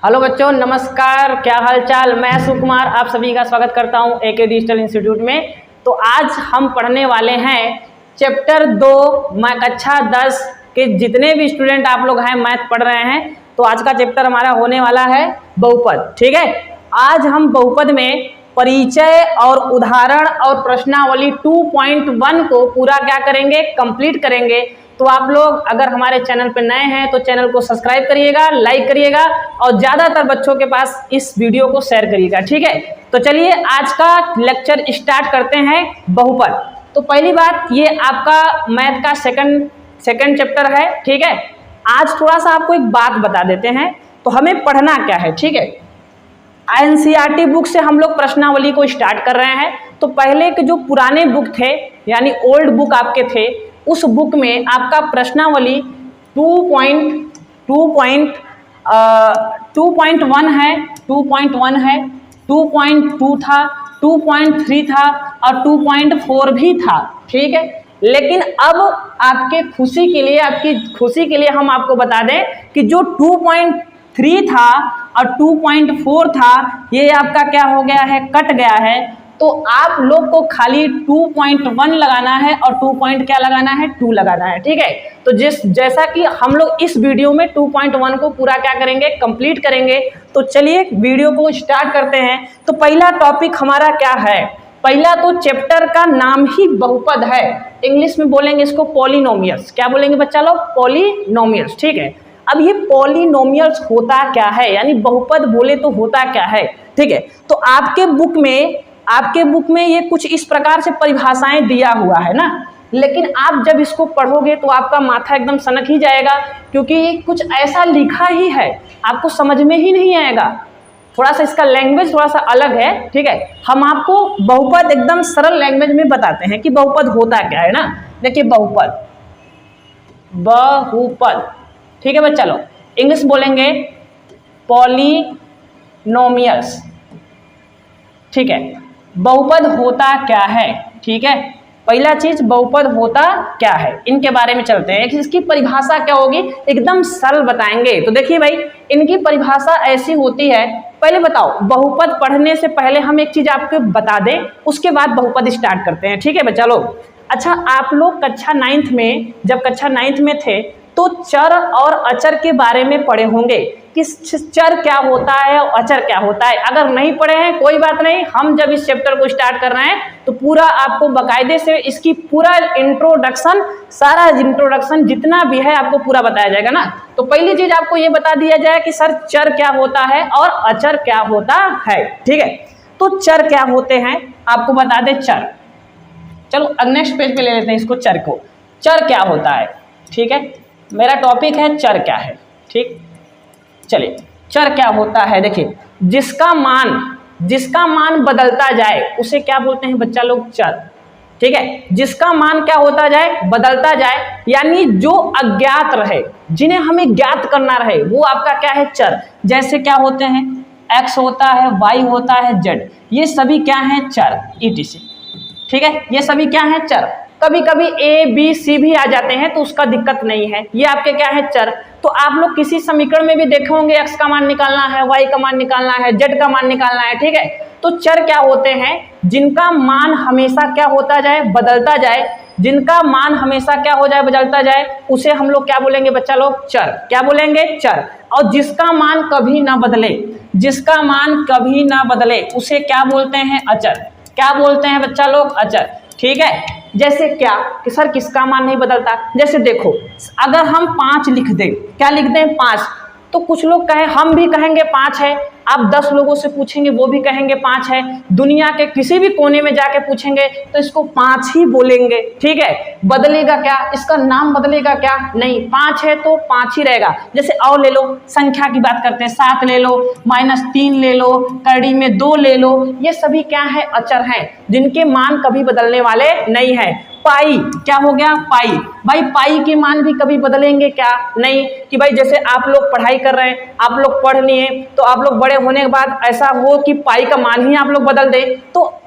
Hello बच्चों, नमस्कार। क्या हाल चाल। मैं सुकुमार आप सभी का स्वागत करता हूं एके डिजिटल इंस्टीट्यूट में। तो आज हम पढ़ने वाले हैं चैप्टर 2 कक्षा 10 के जितने भी स्टूडेंट आप लोग हैं मैथ पढ़ रहे हैं। तो आज का चैप्टर हमारा होने वाला है बहुपद। ठीक है, आज हम बहुपद में परिचय और उदाहरण और प्रश्नावली 2.1 को पूरा क्या करेंगे, कंप्लीट करेंगे। तो आप लोग अगर हमारे चैनल पर नए हैं तो चैनल को सब्सक्राइब करिएगा, लाइक करिएगा और ज़्यादातर बच्चों के पास इस वीडियो को शेयर करिएगा। ठीक है, तो चलिए आज का लेक्चर स्टार्ट करते हैं बहुपद। तो पहली बात, ये आपका मैथ का सेकंड चैप्टर है। ठीक है, आज थोड़ा सा आपको एक बात बता देते हैं। तो हमें पढ़ना क्या है, ठीक है, एनसीईआरटी बुक से हम लोग प्रश्नावली को स्टार्ट कर रहे हैं। तो पहले के जो पुराने बुक थे यानी ओल्ड बुक आपके थे, उस बुक में आपका प्रश्नावली 2.1 है, 2.2 था, 2.3 था और 2.4 भी था। ठीक है, लेकिन अब आपकी खुशी के लिए हम आपको बता दें कि जो 2.3 था और 2.4 था ये आपका क्या हो गया है, कट गया है। तो आप लोग को खाली 2.1 लगाना है और 2 लगाना है, 2 लगाना है। ठीक है, तो जैसा कि हम लोग इस वीडियो में 2.1 को पूरा क्या करेंगे, कंप्लीट करेंगे। तो चलिए वीडियो को स्टार्ट करते हैं। तो पहला टॉपिक हमारा क्या है, पहला तो चैप्टर का नाम ही बहुपद है। इंग्लिश में बोलेंगे इसको पॉलिनोमियल्स। क्या बोलेंगे बच्चा लोग, पॉलिनोमियल्स। ठीक है, अब ये पॉलिनोमियल्स होता क्या है, यानी बहुपद बोले तो होता क्या है। ठीक है, तो आपके बुक में ये कुछ इस प्रकार से परिभाषाएं दिया हुआ है ना, लेकिन आप जब इसको पढ़ोगे तो आपका माथा एकदम सनक ही जाएगा, क्योंकि कुछ ऐसा लिखा ही है आपको समझ में ही नहीं आएगा। थोड़ा सा इसका लैंग्वेज थोड़ा सा अलग है। ठीक है, हम आपको बहुपद एकदम सरल लैंग्वेज में बताते हैं कि बहुपद होता क्या है ना। देखिए बहुपद, ठीक है बच्चा लोग, इंग्लिश बोलेंगे पॉलिनोमियल्स। ठीक है, बहुपद होता क्या है। ठीक है, पहला चीज बहुपद होता क्या है, इनके बारे में चलते हैं। इसकी परिभाषा क्या होगी एकदम सरल बताएंगे। तो देखिए भाई, इनकी परिभाषा ऐसी होती है। पहले बताओ, बहुपद पढ़ने से पहले हम एक चीज आपको बता दें, उसके बाद बहुपद स्टार्ट करते हैं। ठीक है बच्चा लोग, अच्छा आप लोग कक्षा 9th में, जब कक्षा 9th में थे तो चर और अचर के बारे में पढ़े होंगे कि चर क्या होता है और अचर क्या होता है। अगर नहीं पढ़े हैं कोई बात नहीं, हम जब इस चैप्टर को स्टार्ट कर रहे हैं तो पूरा आपको बाकायदे से इसकी पूरा सारा इंट्रोडक्शन जितना भी है आपको पूरा बताया जाएगा ना। तो पहली चीज आपको ये बता दिया जाए कि सर चर क्या होता है और अचर क्या होता है। ठीक है, तो चर क्या होते हैं आपको बता दें। चर, चलो नेक्स्ट पेज पे ले लेते हैं इसको, चर को। चर क्या होता है, ठीक है, मेरा टॉपिक है चर क्या है। ठीक, चलिए चर क्या होता है। देखिए, जिसका मान बदलता जाए उसे क्या बोलते हैं बच्चा लोग, चर। ठीक है, जिसका मान क्या होता जाए, बदलता जाए, यानी जो अज्ञात रहे, जिन्हें हमें ज्ञात करना रहे, वो आपका क्या है, चर। जैसे क्या होते हैं, x होता है, y होता है, z, ये सभी क्या है, चर, etc। ठीक है, ये सभी क्या है, चर। कभी कभी a b c भी आ जाते हैं तो उसका दिक्कत नहीं है, ये आपके क्या है, चर। तो आप लोग किसी समीकरण में भी देखे होंगे x का मान निकालना है, y का मान निकालना है, z का मान निकालना है। ठीक है, तो चर क्या होते हैं, जिनका मान हमेशा क्या होता जाए, बदलता जाए। जिनका मान हमेशा क्या हो जाए, बदलता जाए, उसे हम लोग क्या बोलेंगे बच्चा लोग, चर। क्या बोलेंगे, चर। और जिसका मान कभी ना बदले उसे क्या बोलते हैं, अचर। क्या बोलते हैं बच्चा लोग, अचर। ठीक है, जैसे क्या कि सर किसका मान नहीं बदलता, जैसे देखो अगर हम 5 लिख दें, क्या लिख दें, 5, तो कुछ लोग कहें, हम भी कहेंगे 5 है, आप 10 लोगों से पूछेंगे वो भी कहेंगे 5 है, दुनिया के किसी भी कोने में जाके पूछेंगे तो इसको 5 ही बोलेंगे। ठीक है, बदलेगा क्या, इसका नाम बदलेगा क्या, नहीं, 5 है तो 5 ही रहेगा। जैसे और ले लो, संख्या की बात करते हैं, 7 ले लो, -3 ले लो, कड़ी में 2 ले लो, ये सभी क्या है, अचर हैं, जिनके मान कभी बदलने वाले नहीं है। पाई क्या हो गया, पाई, भाई पाई के मान भी कभी बदलेंगे क्या, नहीं। कि भाई जैसे आप लोग पढ़ाई कर रहे हैं, आप लोग पढ़ लिए तो आप लोग बड़े होने के बाद ऐसा हो कि पाई का मान ही आप लोग बदल दें, तो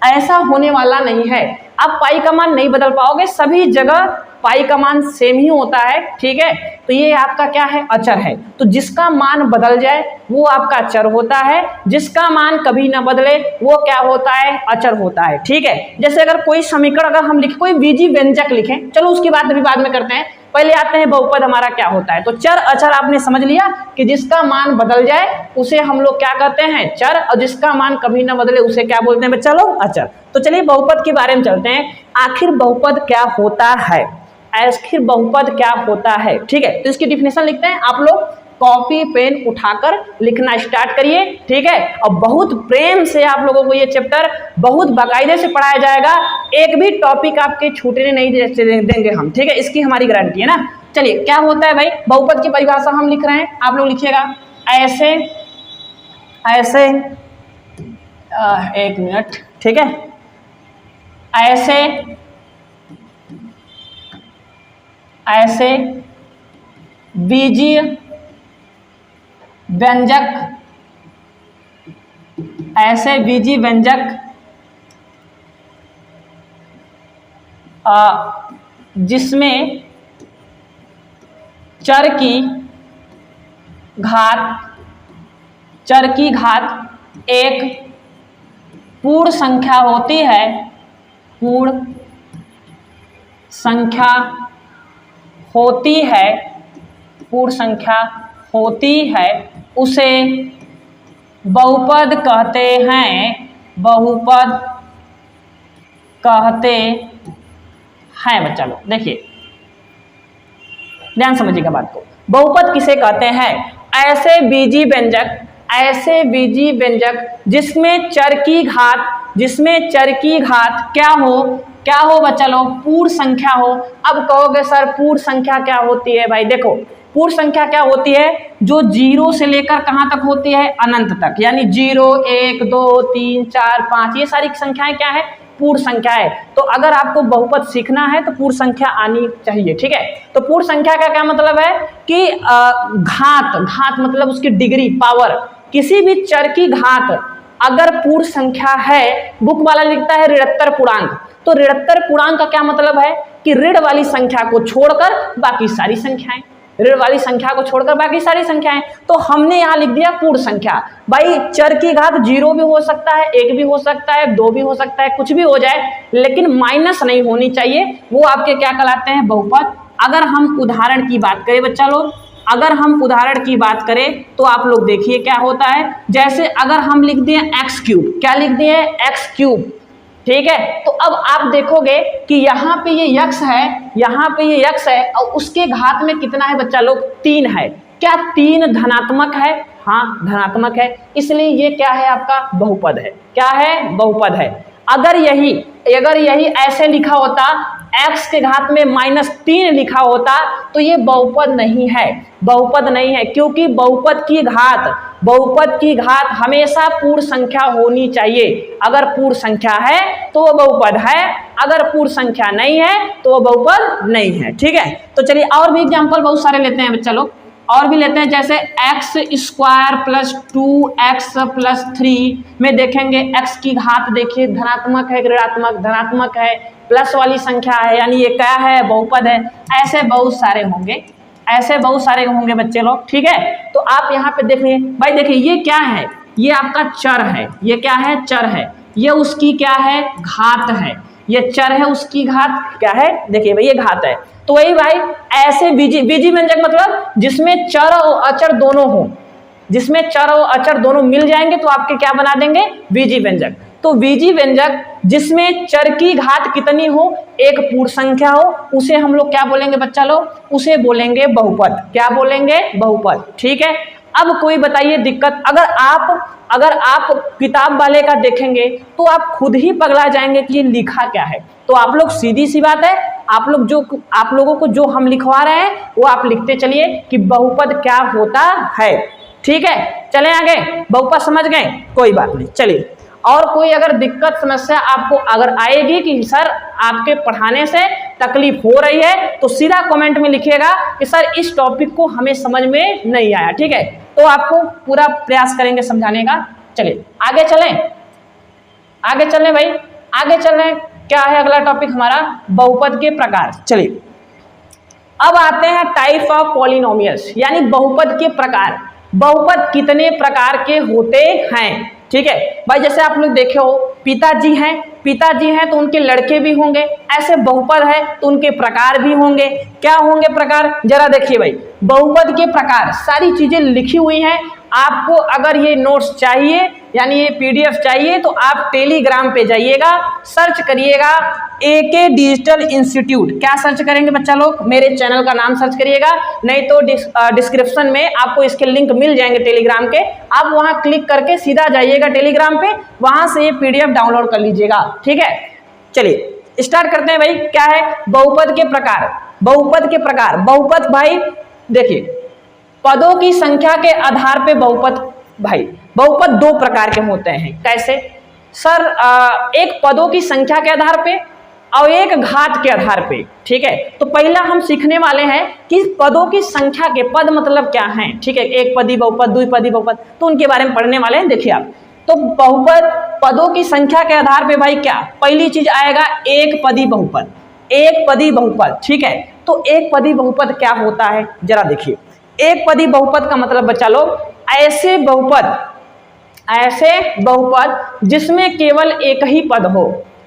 ऐसा होने वाला नहीं है। आप पाई का मान नहीं बदल पाओगे, सभी जगह पाई का मान सेम ही होता है, ठीक है। तो ये आपका क्या है, अचर है। तो जिसका मान बदल जाए वो आपका चर होता है, जिसका मान कभी ना बदले वो क्या होता है, अचर होता है, ठीक है। जैसे अगर कोई समीकरण अगर हम लिखें, कोई बीजी व्यंजक लिखें, चलो उसकी बात भी बाद में करते हैं, पहले आते हैं बहुपद हमारा क्या होता है। तो चर अचर आपने समझ लिया कि जिसका मान बदल जाए उसे हम लोग क्या कहते हैं, चर, और जिसका मान कभी ना बदले उसे क्या बोलते हैं बच्चा लोग, अचर। तो चलिए बहुपद के बारे में चलते हैं, आखिर बहुपद क्या होता है, आखिर बहुपद क्या होता है, ठीक है। तो इसकी डिफिनेशन लिखते हैं, आप लोग कॉपी पेन उठाकर लिखना स्टार्ट करिए, ठीक है। और बहुत प्रेम से आप लोगों को ये चैप्टर बहुत बाकायदे से पढ़ाया जाएगा, एक भी टॉपिक आपके छूटने नहीं देंगे हम, ठीक है, इसकी हमारी गारंटी है ना। चलिए क्या होता है भाई, बहुपद की परिभाषा हम लिख रहे हैं, आप लोग लिखिएगा, ऐसे ऐसे एक मिनट, ठीक है, ऐसे ऐसे बीजीय व्यंजक, ऐसे बीजीय व्यंजक जिसमें चर की घात एक पूर्ण संख्या होती है, पूर्ण संख्या होती है, पूर्ण संख्या होती है, उसे बहुपद कहते हैं, बहुपद कहते हैं। बच्चा लोग देखिए, ध्यान समझिएगा बात को, बहुपद किसे कहते हैं, ऐसे बीजी व्यंजक, ऐसे बीजी व्यंजक जिसमें चर की घात क्या हो बच्चा लोग, पूर्ण संख्या हो। अब कहोगे सर पूर्ण संख्या क्या होती है, भाई देखो पूर्ण संख्या क्या होती है, जो 0 से लेकर कहां तक होती है, अनंत तक, यानी 0 1 2 3 4 5 ये सारी संख्याएं क्या है, पूर्ण संख्या है। तो अगर आपको बहुपद सीखना है तो पूर्ण संख्या आनी चाहिए, ठीक है। तो पूर्ण संख्या का क्या मतलब है कि घात मतलब उसकी डिग्री, पावर, किसी भी चर की घात अगर पूर्ण संख्या है, बुक वाला लिखता है ऋणोत्तर पूर्णांक, तो ऋणोत्तर पूर्णांक का क्या मतलब है कि ऋण वाली संख्या को छोड़कर बाकी सारी संख्याएं, ऋण वाली संख्या को छोड़कर बाकी सारी संख्याएं। तो हमने यहाँ लिख दिया पूर्ण संख्या, भाई चर की घात 0 भी हो सकता है, 1 भी हो सकता है, 2 भी हो सकता है, कुछ भी हो जाए, लेकिन माइनस नहीं होनी चाहिए, वो आपके क्या कहलाते हैं, बहुपद। अगर हम उदाहरण की बात करें बच्चा लोग, अगर हम उदाहरण की बात करें तो आप लोग देखिए क्या होता है, जैसे अगर हम लिख दिए x3, क्या लिख दिए, x3, ठीक है। तो अब आप देखोगे कि यहाँ पे ये यक्स है, यहाँ पे ये यक्स है, और उसके घात में कितना है बच्चा लोग, 3 है। क्या 3 धनात्मक है, हाँ धनात्मक है, इसलिए ये क्या है आपका बहुपद है, क्या है, बहुपद है। अगर यही ऐसे लिखा होता, x के घात में -3 लिखा होता, तो ये बहुपद नहीं है, बहुपद नहीं है, क्योंकि बहुपद की घात हमेशा पूर्ण संख्या होनी चाहिए। अगर पूर्ण संख्या है तो वो बहुपद है, अगर पूर्ण संख्या नहीं है तो वो बहुपद नहीं है, ठीक है। तो चलिए और भी एग्जांपल बहुत सारे लेते हैं बच्चा लोग, और भी लेते हैं, जैसे x² + 2x + 3 में देखेंगे x की घात देखिए धनात्मक है, ऋणात्मक, धनात्मक है, प्लस वाली संख्या है, यानी ये क्या है, बहुपद है। ऐसे बहुत सारे होंगे बच्चे लोग, ठीक है। तो आप यहाँ पे देखिए भाई, देखिए ये क्या है, ये आपका चर है, ये क्या है, चर है, ये उसकी क्या है, घात है, ये चर है, उसकी घात क्या है, देखिए भाई ये घात है। तो वही भाई ऐसे बीजी व्यंजक मतलब जिसमें चर और अचर दोनों हो, जिसमें चर और अचर दोनों मिल जाएंगे तो आपके क्या बना देंगे, बीजी व्यंजक। तो बीजी व्यंजक जिसमें चर की घात कितनी हो, एक पूर्ण संख्या हो, उसे हम लोग क्या बोलेंगे बच्चा लोग, उसे बोलेंगे बहुपद। क्या बोलेंगे, बहुपद, ठीक है। अब कोई बताइए दिक्कत, अगर आप किताब वाले का देखेंगे तो आप खुद ही पगला जाएंगे कि ये लिखा क्या है। तो आप लोग सीधी सी बात है, आप लोगों को जो हम लिखवा रहे हैं वो आप लिखते चलिए कि बहुपद क्या होता है, ठीक है। चले आगे, बहुपद समझ गए, कोई बात नहीं। चलिए और कोई अगर दिक्कत समस्या आपको अगर आएगी कि सर आपके पढ़ाने से तकलीफ हो रही है, तो सीधा कमेंट में लिखिएगा कि सर इस टॉपिक को हमें समझ में नहीं आया, ठीक है। तो आपको पूरा प्रयास करेंगे समझाने का। चलिए आगे चलें भाई। आगे चल रहे हैं, क्या है अगला टॉपिक हमारा, बहुपद के प्रकार। चलिए अब आते हैं टाइप ऑफ पॉलिनोमियल्स, यानी बहुपद के प्रकार। बहुपद कितने प्रकार के होते हैं, ठीक है भाई। जैसे आप लोग देखे हो पिताजी हैं तो उनके लड़के भी होंगे, ऐसे बहुपद है तो उनके प्रकार भी होंगे। क्या होंगे प्रकार, जरा देखिए भाई। बहुपद के प्रकार सारी चीजें लिखी हुई हैं। आपको अगर ये नोट्स चाहिए यानी ये पीडीएफ चाहिए तो आप टेलीग्राम पे जाइएगा, सर्च करिएगा AK डिजिटल इंस्टीट्यूट। क्या सर्च करेंगे बच्चा लोग, मेरे चैनल का नाम सर्च करिएगा, नहीं तो डिस्क्रिप्शन में आपको इसके लिंक मिल जाएंगे टेलीग्राम के। आप वहां क्लिक करके सीधा जाइएगा टेलीग्राम पे, वहां से ये पीडीएफ डाउनलोड कर लीजिएगा, ठीक है। चलिए स्टार्ट करते हैं भाई। क्या है बहुपद के प्रकार। बहुपद के प्रकार, बहुपद भाई देखिए पदों की संख्या के आधार पे बहुपद, भाई बहुपद दो प्रकार के होते हैं। कैसे सर, एक पदों की संख्या के आधार पे और एक घात के आधार पे, ठीक है। तो पहला हम सीखने वाले हैं कि पदों की संख्या के, पद मतलब क्या है, ठीक है। एक पदी बहुपद, द्विपदी बहुपद, तो उनके बारे में पढ़ने वाले हैं। देखिए आप, तो बहुपद पदों की संख्या के आधार पे भाई क्या, पहली चीज आएगा एक पदी बहुपद। एक पदी बहुपद, ठीक है। तो एक पदी बहुपद क्या होता है जरा देखिए। एक पदी बहुपद का मतलब बच्चा लोग ऐसे बहुपद जिसमें केवल एक ही पद हो।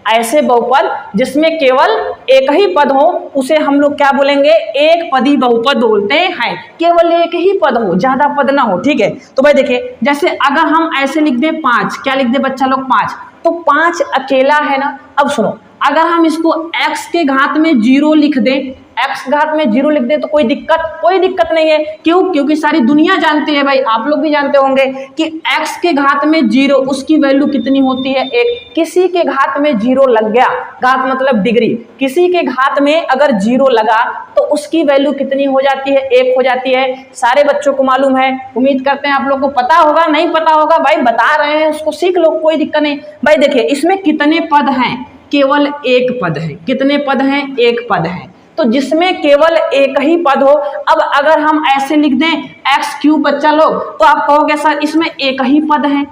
ऐसे बहुपद जिसमें केवल एक ही पद हो उसे हम लोग क्या बोलेंगे, एक पदी बहुपद बोलते हैं। केवल एक ही पद हो, ज्यादा पद ना हो, ठीक है। तो भाई देखिए जैसे अगर हम ऐसे लिख दे 5, क्या लिख दे बच्चा लोग 5, तो 5 अकेला है ना। अब सुनो, अगर हम इसको x के घात में 0 लिख दें, x घात में 0 लिख दे तो कोई दिक्कत नहीं है। क्यों, क्योंकि सारी दुनिया जानती है भाई, आप लोग भी जानते होंगे कि x के घात में 0 उसकी वैल्यू कितनी होती है, 1। किसी के घात में 0 लग गया, घात मतलब डिग्री, किसी के घात में अगर 0 लगा तो उसकी वैल्यू कितनी हो जाती है, 1 हो जाती है। सारे बच्चों को मालूम है, उम्मीद करते हैं आप लोग को पता होगा। नहीं पता होगा भाई बता रहे हैं, उसको सीख लो, कोई दिक्कत नहीं। भाई देखिए इसमें कितने पद हैं, केवल एक पद है। कितने पद हैं, एक पद है। तो जिसमें केवल एक ही पद हो, अब अगर हम ऐसे लिख दें x³ बच्चा लोग, तो आप कहोगे सर इसमें एक ही पद है,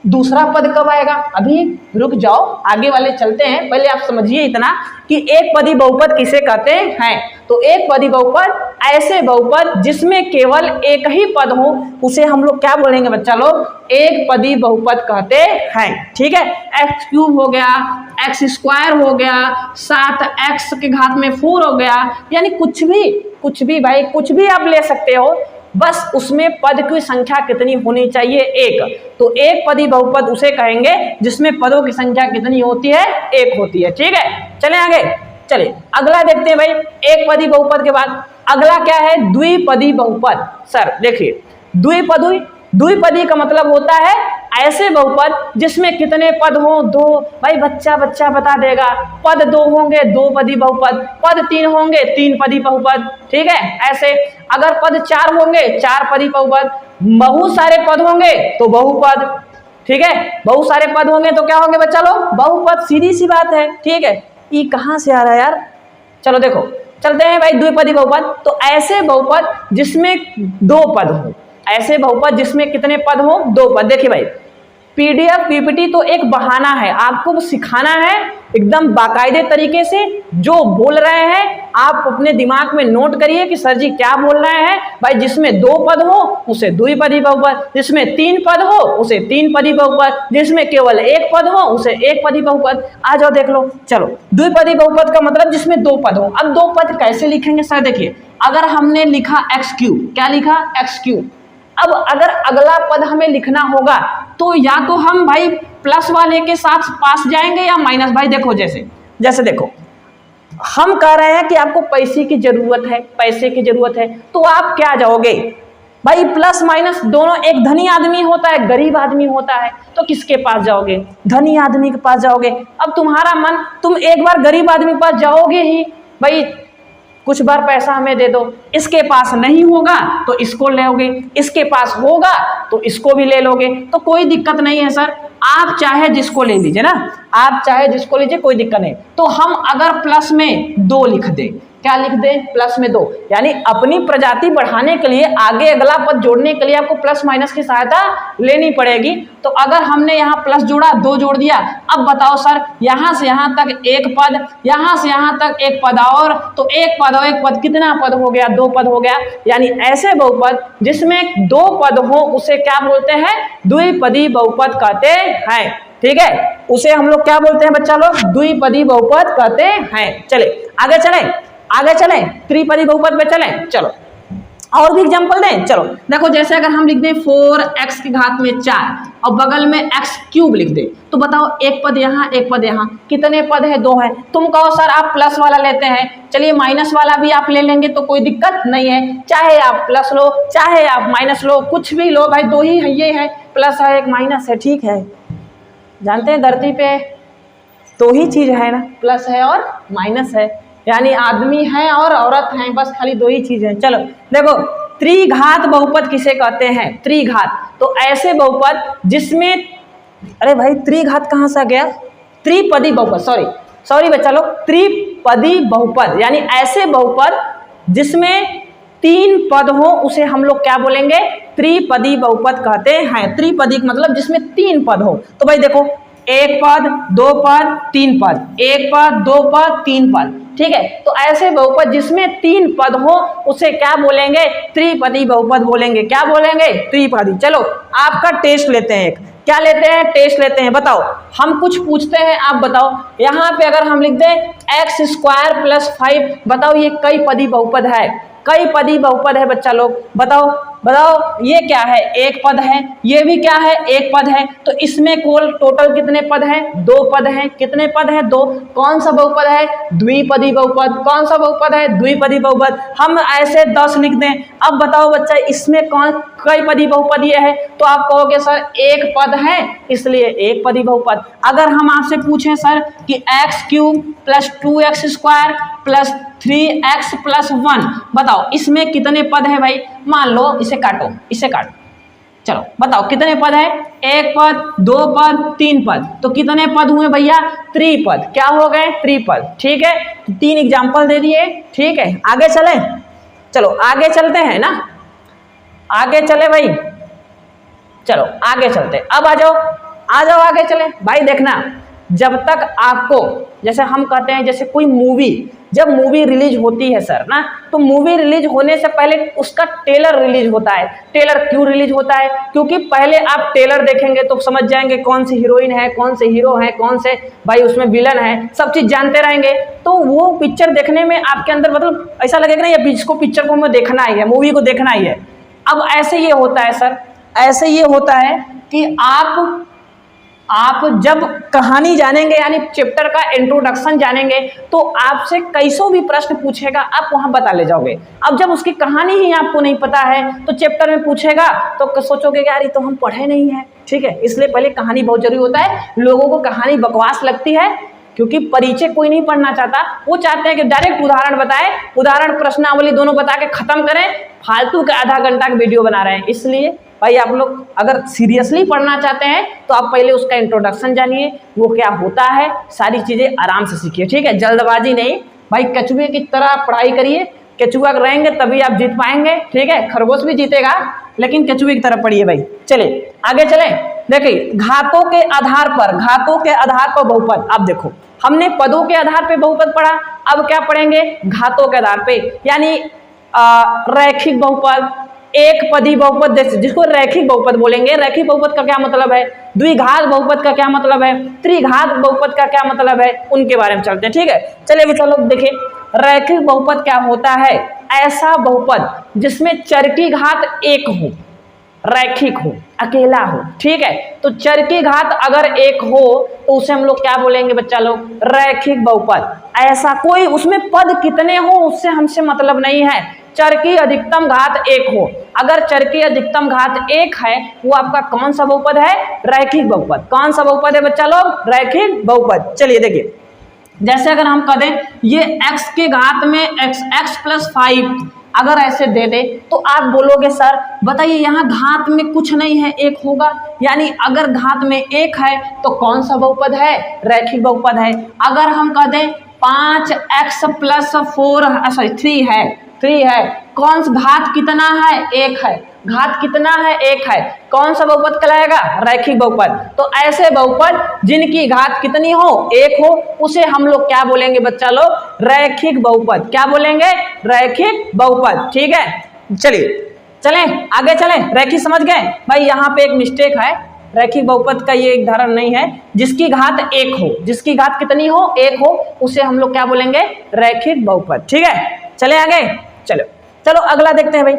दूसरा पद कब आएगा। अभी रुक जाओ, आगे वाले चलते हैं, पहले आप समझिए इतना कि एक पदी बहुपद किसे कहते हैं। तो एक पदी बहुपद ऐसे बहुपद जिसमें केवल एक ही पद हो उसे हम लोग क्या बोलेंगे बच्चा लोग, एक पदी बहुपद कहते हैं, ठीक है। x³ हो गया, x² हो गया, 7x के घात में 4 हो गया, यानी कुछ भी भाई कुछ भी आप ले सकते हो, बस उसमें पद की संख्या कितनी होनी चाहिए, 1। तो एक पदी बहुपद उसे कहेंगे जिसमें पदों की संख्या कितनी होती है, 1 होती है, ठीक है। चले आगे, चलिए अगला देखते हैं भाई। एक पदी बहुपद के बाद अगला क्या है, द्विपदी बहुपद। सर देखिए द्विपदी का मतलब होता है ऐसे बहुपद जिसमें कितने पद हो, 2। भाई बच्चा बता देगा, पद 2 होंगे 2 पदी बहुपद, पद 3 होंगे 3 पदी बहुपद, ठीक है। ऐसे अगर पद 4 होंगे 4 पदी बहुपद, बहुत सारे पद होंगे तो बहुपद, ठीक है। बहुत सारे पद होंगे तो क्या होंगे बच्चा लोग, बहुपद, सीधी सी बात है, ठीक है। ये कहाँ से आ रहा है यार, चलो देखो चलते हैं भाई। द्विपदी बहुपद, तो ऐसे बहुपद जिसमें 2 पद हो, ऐसे बहुपद जिसमें कितने पद हो, 2 पद। देखिए भाई पीडीएफ पीपीटी तो एक बहाना है, आपको सिखाना है एकदम बाकायदे तरीके से। जो बोल रहे हैं आप अपने दिमाग में नोट करिए कि सर जी क्या बोल रहे हैं। भाई जिसमें 2 पद हो उसे द्विपदी बहुपद, जिसमें 3 पद हो उसे 3 पदी बहुपद, जिसमें केवल 1 पद हो उसे 1 पदी बहुपद। आ जाओ देख लो, चलो द्विपदी बहुपद का मतलब जिसमें 2 पद हो। अब 2 पद कैसे लिखेंगे सर, देखिए अगर हमने लिखा x³, क्या लिखा x³, अब अगर अगला पद हमें लिखना होगा तो या तो हम भाई प्लस वाले के साथ पास जाएंगे या माइनस। भाई देखो जैसे देखो हम कह रहे हैं कि आपको पैसे की जरूरत है, तो आप क्या जाओगे भाई, प्लस माइनस दोनों। एक धनी आदमी होता है, गरीब आदमी होता है, तो किसके पास जाओगे, धनी आदमी के पास जाओगे। अब तुम्हारा मन, तुम एक बार गरीब आदमी के पास जाओगे ही, भाई कुछ बार पैसा हमें दे दो। इसके पास नहीं होगा तो इसको ले लोगे, इसके पास होगा तो इसको भी ले लोगे, तो कोई दिक्कत नहीं है सर। आप चाहे जिसको ले लीजिए ना, आप चाहे जिसको लीजिए, कोई दिक्कत नहीं। तो हम अगर प्लस में 2 लिख दें, क्या लिख दें, प्लस में 2, यानी अपनी प्रजाति बढ़ाने के लिए आगे अगला पद जोड़ने के लिए आपको प्लस माइनस की सहायता लेनी पड़ेगी। तो अगर हमने यहाँ प्लस जोड़ा, 2 जोड़ दिया, अब बताओ सर यहाँ से यहाँ तक एक पद, यहाँ से यहाँ तक एक पद, और तो एक पद और एक पद कितना पद हो गया, 2 पद हो गया। यानी ऐसे बहुपद जिसमें 2 पद हो उसे क्या बोलते हैं, द्विपदी बहुपद कहते हैं। ठीक है, उसे हम लोग क्या बोलते हैं बच्चा लोग, द्विपदी बहुपद कहते हैं। चले आगे चले, त्रिपदी बहुपद पे चले। चलो और भी एग्जांपल दें। चलो देखो, जैसे अगर हम लिख दें 4x की घात में 4 और बगल में x क्यूब लिख दें, तो बताओ एक पद यहाँ एक पद यहाँ, कितने पद है, 2 है। तुम कहो सर आप प्लस वाला लेते हैं, चलिए माइनस वाला भी आप ले लेंगे तो कोई दिक्कत नहीं है, चाहे आप प्लस लो चाहे आप माइनस लो, कुछ भी लो भाई, 2 ही है, ये है प्लस है एक माइनस है। ठीक है, जानते हैं धरती पे 2 ही चीज है ना, प्लस है और माइनस है, यानी आदमी है और औरत है, बस खाली 2 ही चीज है। चलो देखो, त्रिघात बहुपद किसे कहते हैं, त्रिघात, तो ऐसे बहुपद जिसमें, अरे भाई त्रिघात कहाँ से आ गया, त्रिपदी बहुपद, सॉरी बच्चा लोग, त्रिपदी बहुपद यानी ऐसे बहुपद जिसमें 3 पद हो उसे हम लोग क्या बोलेंगे, त्रिपदी बहुपद कहते हैं। त्रिपदी मतलब जिसमें 3 पद हो। तो भाई देखो, 1 पद 2 पद 3 पद, 1 पद 2 पद 3 पद। ठीक है, तो ऐसे बहुपद जिसमें 3 पद हो उसे क्या बोलेंगे, त्रिपदी बहुपद बोलेंगे। क्या बोलेंगे, त्रिपदी। चलो आपका टेस्ट लेते हैं, एक क्या लेते हैं, टेस्ट लेते हैं। बताओ, हम कुछ पूछते हैं, आप बताओ। यहाँ पे अगर हम लिख दें x² + 5, बताओ ये कई पदी बहुपद है, कई पदी बहुपद है बच्चा लोग, बताओ ये क्या है, 1 पद है, ये भी क्या है, 1 पद है, तो इसमें कुल टोटल कितने पद हैं, 2 पद हैं। कितने पद हैं, 2। कौन सा बहुपद है, द्विपदी बहुपद। कौन सा बहुपद है, द्विपदी बहुपद। हम ऐसे 10 लिख दें। अब बताओ बच्चा, इसमें कई पदी बहुपद ये है, तो आप कहोगे सर 1 पद है इसलिए 1 पदी बहुपद। अगर हम आपसे पूछें सर कि x³ + 2x² + 3x + 1, बताओ इसमें कितने पद है भाई, मान लो इसे काटो। चलो बताओ कितने पद है, 1 पद 2 पद 3 पद, तो कितने पद हुए भैया, त्रिपद। क्या हो गए, त्रिपद। ठीक है, 3 एग्जाम्पल दे दिए। ठीक है, आगे चले, चलो आगे चलते हैं ना, आगे चले भाई, चलो आगे चलते। अब आ जाओ आगे चले भाई। देखना, जब तक आपको, जैसे हम कहते हैं, जैसे कोई मूवी, जब मूवी रिलीज होती है सर ना, तो मूवी रिलीज होने से पहले उसका ट्रेलर रिलीज होता है। ट्रेलर क्यों रिलीज होता है, क्योंकि पहले आप ट्रेलर देखेंगे तो समझ जाएंगे कौन सी हीरोइन है, कौन से हीरो है, कौन से भाई उसमें विलन है, सब चीज जानते रहेंगे। तो वो पिक्चर देखने में आपके अंदर मतलब ऐसा लगेगा ना, ये इसको पिक्चर को हमें देखना ही है, मूवी को देखना ही है। अब ऐसे ये होता है सर, ऐसे ये होता है कि आप जब कहानी जानेंगे, यानी चैप्टर का इंट्रोडक्शन जानेंगे, तो आपसे कैसों भी प्रश्न पूछेगा, आप वहां बता ले जाओगे। अब जब उसकी कहानी ही आपको नहीं पता है तो चैप्टर में पूछेगा तो सोचोगे यार ये तो हम पढ़े नहीं है। ठीक है, इसलिए पहले कहानी बहुत जरूरी होता है। लोगों को कहानी बकवास लगती है क्योंकि परिचय कोई नहीं पढ़ना चाहता, वो चाहते हैं कि डायरेक्ट उदाहरण बताए, उदाहरण प्रश्नावली दोनों बता के खत्म करें, फालतू का आधा घंटा का वीडियो बना रहे हैं। इसलिए भाई आप लोग अगर सीरियसली पढ़ना चाहते हैं तो आप पहले उसका इंट्रोडक्शन जानिए, वो क्या होता है, सारी चीज़ें आराम से सीखिए। ठीक है, जल्दबाजी नहीं भाई, कछुए की तरह पढ़ाई करिए। कछुआ रहेंगे तभी आप जीत पाएंगे। ठीक है, खरगोश भी जीतेगा लेकिन कछुए की तरह पढ़िए भाई। चलिए आगे चले। देखिए, घातों के आधार पर बहुपद। अब देखो, हमने पदों के आधार पे बहुपद पढ़ा, अब क्या पढ़ेंगे, घातों के आधार पे, यानी रैखिक बहुपद, एक पदी बहुपद, जिसको रैखिक बहुपद बोलेंगे। रैखिक बहुपद का क्या मतलब है, द्विघात बहुपद का क्या मतलब है, त्रिघात बहुपद का क्या मतलब है, उनके बारे में चलते हैं। ठीक है, चलिए चलो देखिए, रैखिक बहुपद क्या होता है, ऐसा बहुपद जिसमें चर की घात 1 हो, रैखिक हो, अकेला हो। ठीक है, तो चर की घात अगर 1 हो तो उसे हम लोग क्या बोलेंगे बच्चा लोग, रैखिक बहुपद। ऐसा कोई उसमें पद कितने हो उससे हमसे मतलब नहीं है, चर की अधिकतम घात 1 हो। अगर चर की अधिकतम घात 1 है, वो आपका कौन सा बहुपद है, रैखिक बहुपद। कौन सा बहुपद है बच्चा लोग, रैखिक बहुपद। चलिए देखिए, जैसे अगर हम कह दें ये x के घात में x + 5 अगर ऐसे दे दे तो आप बोलोगे सर बताइए यहाँ घात में कुछ नहीं है, 1 होगा, यानी अगर घात में 1 है तो कौन सा बहुपद है, रैखिक बहुपद है। अगर हम कह दें 5x प्लस 3 है, 3 है। कौन सा घात कितना है? 1 है। घात कितना है? 1 है। कौन सा बहुपद कहलाएगा? रैखिक बहुपद। तो ऐसे बहुपद जिनकी घात कितनी हो? 1 हो, उसे हम लोग क्या बोलेंगे बच्चा लोग? रैखिक बहुपद। क्या बोलेंगे? रैखिक बहुपद। ठीक है, चलिए चलें आगे चलें। रैखिक समझ गए भाई? यहाँ पे एक मिस्टेक है, रैखिक बहुपद का ये एक धारण नहीं है। जिसकी घात 1 हो, जिसकी घात कितनी हो? 1 हो, उसे हम लोग क्या बोलेंगे? रैखिक बहुपद। ठीक है, चले आगे। चलो चलो अगला देखते हैं भाई,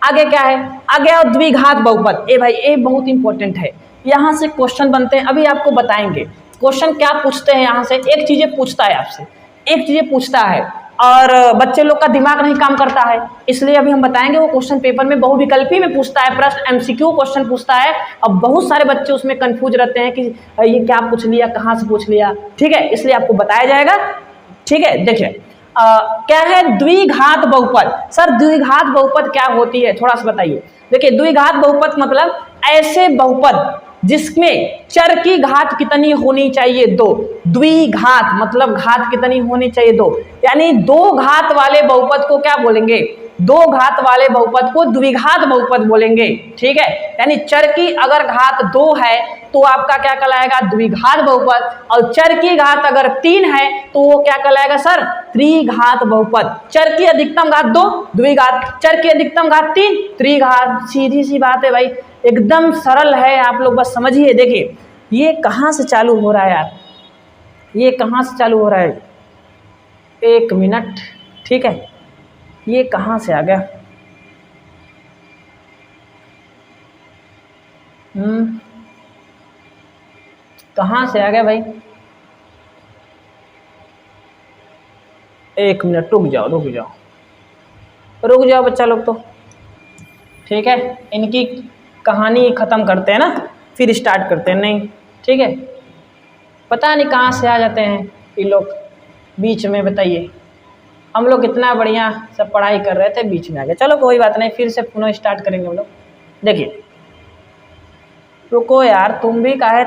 आगे क्या है? आगे और द्विघात बहुपद। ए भाई ये बहुत इंपॉर्टेंट है, यहाँ से क्वेश्चन बनते हैं, अभी आपको बताएंगे क्वेश्चन क्या पूछते हैं। यहाँ से एक चीजें पूछता है आपसे, एक चीजें पूछता है, और बच्चे लोग का दिमाग नहीं काम करता है, इसलिए अभी हम बताएंगे। वो क्वेश्चन पेपर में बहुविकल्पी में पूछता है प्रश्न, एमसीक्यू क्वेश्चन पूछता है। अब बहुत सारे बच्चे उसमें कंफ्यूज रहते हैं कि ये क्या पूछ लिया, कहाँ से पूछ लिया। ठीक है, इसलिए आपको बताया जाएगा। ठीक है, देखिए क्या है द्विघात बहुपद। सर द्विघात बहुपद क्या होती है, थोड़ा सा बताइए। देखिए द्विघात बहुपद मतलब ऐसे बहुपद जिसमें चर की घात कितनी होनी चाहिए? 2। द्विघात मतलब घात कितनी होनी चाहिए? 2। यानी 2 घात वाले बहुपद को क्या बोलेंगे? 2 घात वाले बहुपद को द्विघात बहुपद बोलेंगे। ठीक है, यानी चर की अगर घात 2 है तो आपका क्या कहलाएगा? द्विघात बहुपद। और चर की घात अगर 3 है तो वो क्या कहलाएगा सर? त्रिघात बहुपद। चर की अधिकतम घात 2 द्विघात, चर की अधिकतम घात 3 त्रिघात। सीधी सी बात है भाई, एकदम सरल है, आप लोग बस समझिए। देखिए ये कहाँ से चालू हो रहा है यार, ये कहाँ से चालू हो रहा है? 1 मिनट। ठीक है, ये कहाँ से आ गया? कहाँ से आ गया भाई? 1 मिनट, रुक जाओ रुक जाओ रुक जाओ बच्चा लोग तो। ठीक है, इनकी कहानी ख़त्म करते हैं ना, फिर स्टार्ट करते हैं। नहीं ठीक है, पता नहीं कहाँ से आ जाते हैं ये लोग बीच में। बताइए, हम लोग इतना बढ़िया सब पढ़ाई कर रहे थे, बीच में आ गए। चलो कोई बात नहीं, फिर से पुनः स्टार्ट करेंगे हम लोग। देखिए रुको यार, तुम भी काहे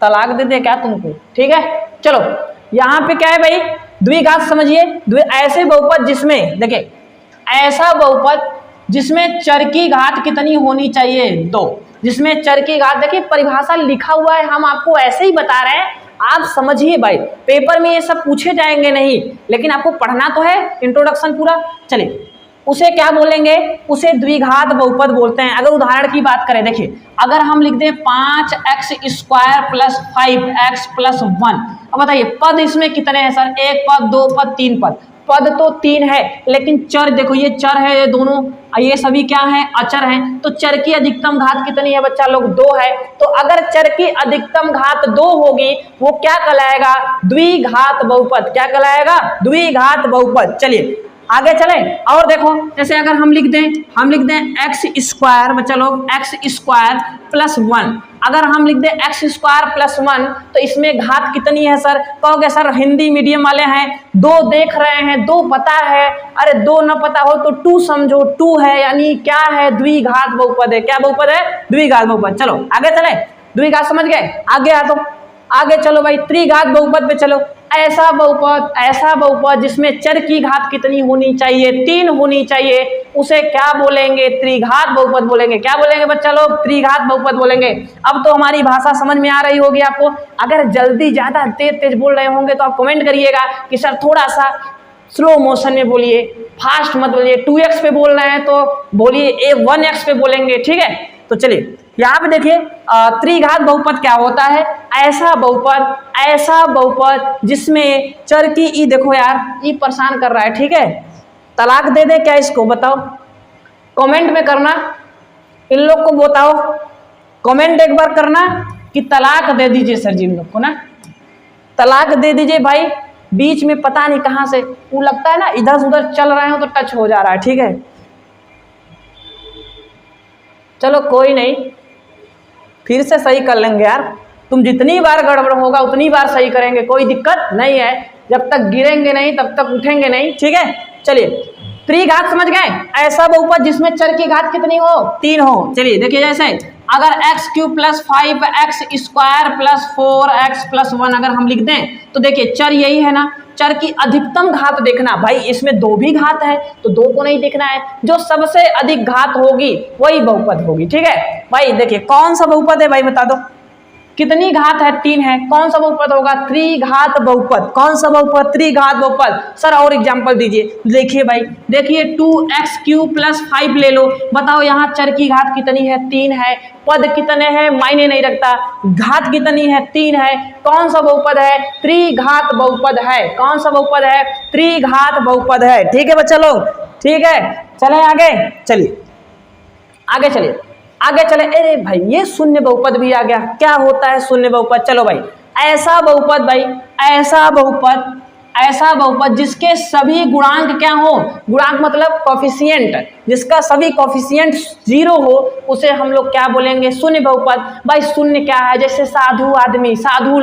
तलाक दे दे क्या तुमको? ठीक है, चलो यहाँ पे क्या है भाई? द्विघात समझिए। ऐसे बहुपद जिसमें, देखिए ऐसा बहुपद जिसमें चर की घात कितनी होनी चाहिए? 2। जिसमें चर की घात, देखिए परिभाषा लिखा हुआ है, हम आपको ऐसे ही बता रहे हैं, आप समझिए भाई। पेपर में ये सब पूछे जाएंगे नहीं, लेकिन आपको पढ़ना तो है, इंट्रोडक्शन पूरा। चलिए उसे क्या बोलेंगे? उसे द्विघात बहुपद बोलते हैं। अगर उदाहरण की बात करें, देखिए अगर हम लिख दें 5x² + 5x + 1, अब बताइए पद इसमें कितने हैं सर? 1 पद, 2 पद, 3 पद। पद तो 3 है, लेकिन चर देखो, ये चर है, ये दोनों, ये सभी क्या है? अचर हैं। तो चर की अधिकतम घात कितनी है बच्चा लोग? 2 है। तो अगर चर की अधिकतम घात 2 होगी, वो क्या कहलाएगा? द्विघात बहुपद। क्या कहलाएगा? द्विघात बहुपद। चलिए आगे चलें और देखो, जैसे अगर हम लिख दें x² बच्चा लोग, x² + 1। अगर हम लिख दें x² + 1 तो इसमें घात कितनी है सर? कहोगे सर हिंदी मीडियम वाले हैं, 2 देख रहे हैं, 2 पता है। अरे 2 न पता हो तो 2 समझो, 2 है, यानी क्या है? द्विघात बहुपद है। क्या बहुपद है? द्विघात बहुपद। चलो आगे चले, द्विघात समझ गए? आगे आ, तो आगे चलो भाई, त्रिघात बहुपद पे चलो। ऐसा बहुपद जिसमें चर की घात कितनी होनी चाहिए? 3 होनी चाहिए, उसे क्या बोलेंगे? त्रिघात बहुपद बोलेंगे। क्या बोलेंगे बच्चा लोग? त्रिघात बहुपद बोलेंगे। अब तो हमारी भाषा समझ में आ रही होगी आपको। अगर जल्दी ज़्यादा तेज बोल रहे होंगे तो आप कमेंट करिएगा कि सर थोड़ा सा स्लो मोशन में बोलिए, फास्ट मत बोलिए। 2x पे बोल रहे हैं तो बोलिए 1x पे बोलेंगे। ठीक है, तो चलिए यहाँ पे देखिए त्रिघात बहुपद क्या होता है? ऐसा बहुपद जिसमें चर की, ई देखो यार, ई परेशान कर रहा है। ठीक है, तलाक दे दे क्या इसको? बताओ, कमेंट में करना, इन लोग को बताओ, कमेंट एक बार करना कि तलाक दे दीजिए सर जी, इन लोग को ना तलाक दे दीजिए भाई। बीच में पता नहीं कहाँ से वो लगता है ना, इधर उधर चल रहे हो तो टच हो जा रहा है। ठीक है, चलो कोई नहीं, फिर से सही कर लेंगे यार। तुम जितनी बार गड़बड़ होगा उतनी बार सही करेंगे, कोई दिक्कत नहीं है। जब तक गिरेंगे नहीं तब तक उठेंगे नहीं। ठीक है, चलिए त्रिघात समझ गए? ऐसा बहुपद जिसमें चर की घात कितनी हो? 3 हो। चलिए देखिए, जैसे अगर x³ plus 5x² plus 4x plus 1 अगर हम लिख दें तो देखिए चर यही है ना, चर की अधिकतम घात देखना भाई, इसमें 2 भी घात है तो 2 को नहीं देखना है, जो सबसे अधिक घात होगी वही बहुपद होगी। ठीक है भाई, देखिए कौन सा बहुपद है भाई बता दो, कितनी घात है? 3 है, कौन सा बहुपद होगा? त्रिघात बहुपद। कौन सा बहुपद? त्रिघात बहुपद। सर और एग्जांपल दीजिए। देखिए भाई, देखिए 2x³ प्लस 5 ले लो, बताओ यहाँ चर की घात कितनी है? 3 है। पद कितने हैं मायने नहीं रखता, घात कितनी है? 3 है। कौन सा बहुपद है? त्रिघात बहुपद है। कौन सा बहुपद है? त्रिघात बहुपद है। ठीक है बच्चा लोग, ठीक है, चले आगे, चलिए आगे चलिए, आगे चले। अरे भाई ये शून्य बहुपद भी आ गया, क्या होता है शून्य बहुपद? चलो भाई, ऐसा बहुपद भाई, ऐसा बहुपद जिसके सभी गुणांक क्या हो? गुणांक मतलब कोफिशिएंट, जिसका सभी कोफिशिएंट 0 हो उसे हम लोग क्या बोलेंगे? शून्य बहुपद। भाई शून्य क्या है? जैसे साधु आदमी, साधु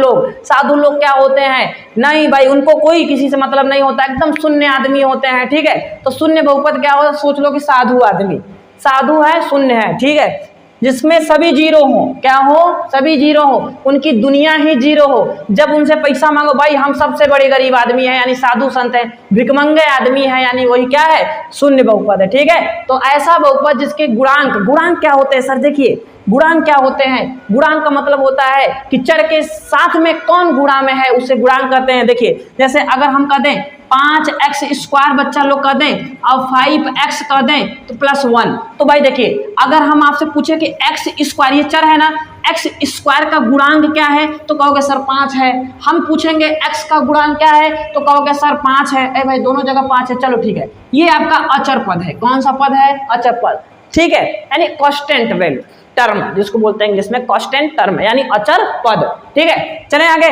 लोग क्या होते हैं? नहीं भाई, उनको कोई किसी से मतलब नहीं होता, एकदम शून्य आदमी होते हैं। ठीक है, तो शून्य बहुपद क्या होता? सोच लो कि साधु आदमी, साधु है, शून्य है। ठीक है, जिसमें सभी 0 हो, क्या हो? सभी 0 हो, उनकी दुनिया ही 0 हो। जब उनसे पैसा मांगो, भाई हम सबसे बड़े गरीब आदमी हैं यानी साधु संत हैं, भिखमंगे आदमी हैं यानी वही क्या है? शून्य बहुपद है। ठीक है, तो ऐसा बहुपद जिसके गुणांक क्या होते हैं? सर देखिए गुणांक क्या होते हैं? गुणांक का मतलब होता है कि चर के साथ में कौन गुणा में है उसे गुणांक कहते हैं। देखिए जैसे अगर हम कह दें 5x² बच्चा लोग कर दें और 5x कर दें तो प्लस 1, तो भाई देखिए अगर हम आपसे पूछे कि x² ये चर है ना, x² का गुणांक क्या है तो कहोगे सर 5 है। हम पूछेंगे x का गुणांक क्या है तो कहोगे सर 5 है। ए भाई दोनों जगह 5 है, चलो ठीक है, ये आपका अचर पद है। कौन सा पद है? अचर पद। ठीक है, यानी कांस्टेंट वैल्यू टर्म, जिसको बोलते हैं इंग्लिश में कांस्टेंट टर्म, यानी अचर पद। ठीक है, चले आगे,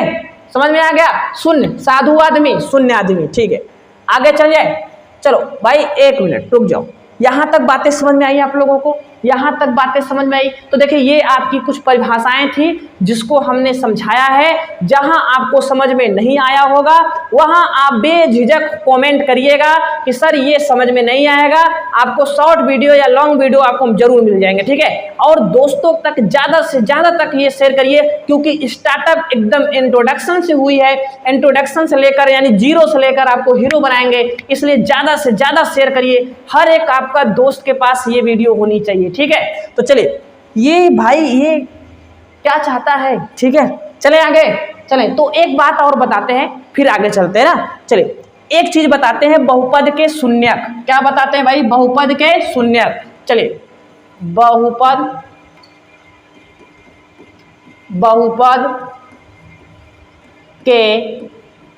समझ में आ गया? शून्य, साधु आदमी, शून्य आदमी। ठीक है, आगे चलिए। चलो भाई 1 मिनट रुक जाओ, यहां तक बातें समझ में आई आप लोगों को? यहां तक बातें समझ में आई? तो देखिए ये आपकी कुछ परिभाषाएं थी जिसको हमने समझाया है। जहां आपको समझ में नहीं आया होगा वहां आप बेझिझक कमेंट करिएगा कि सर ये समझ में नहीं आएगा। आपको शॉर्ट वीडियो या लॉन्ग वीडियो आपको जरूर मिल जाएंगे। ठीक है, और दोस्तों तक ज्यादा से ज्यादा तक ये शेयर करिए, क्योंकि स्टार्टअप एकदम इंट्रोडक्शन से हुई है, इंट्रोडक्शन से लेकर यानी 0 से लेकर आपको हीरो बनाएंगे, इसलिए ज्यादा से ज्यादा शेयर करिए। हर एक आपका दोस्त के पास ये वीडियो होनी चाहिए। ठीक है, तो चलिए, ये भाई ये क्या चाहता है? ठीक है, चले आगे, चलें। तो एक बात और बताते हैं फिर आगे चलते हैं ना। चलिए एक चीज बताते हैं, बहुपद के शून्यक। क्या बताते हैं भाई? बहुपद के शून्यक। चलिए, बहुपद के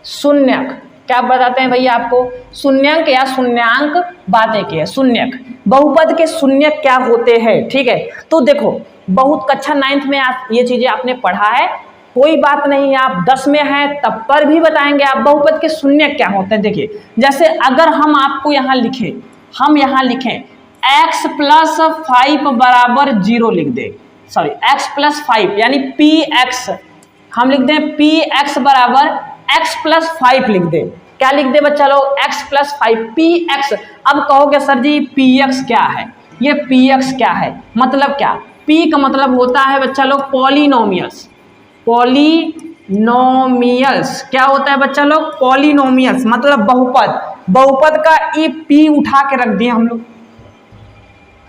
शून्यक क्या बताते हैं भैया आपको? शून्यंक या शून्यांक बातें के शून्यक, बहुपद के शून्यक क्या होते हैं? ठीक है, तो देखो बहुत कक्षा 9th में आप ये चीजें आपने पढ़ा है, कोई बात नहीं, आप 10 में हैं तब पर भी बताएंगे आप बहुपद के शून्यक क्या होते हैं। देखिए जैसे अगर हम आपको यहाँ लिखें x प्लस 5 बराबर 0 लिख दे, सॉरी x प्लस 5 यानी px, हम लिख दें px बराबर x प्लस 5 लिख दे। क्या लिख दे बच्चा लोग? x plus 5 px। अब कहोगे सर जी px क्या है? ये px क्या है मतलब क्या? p का मतलब होता है बच्चा लोग पॉलिनोमियल्स। पॉलिनोमियल्स क्या होता है बच्चा लोग? पॉलिनोमियल्स मतलब बहुपद। बहुपद का ई p उठा के रख दिए हम लोग,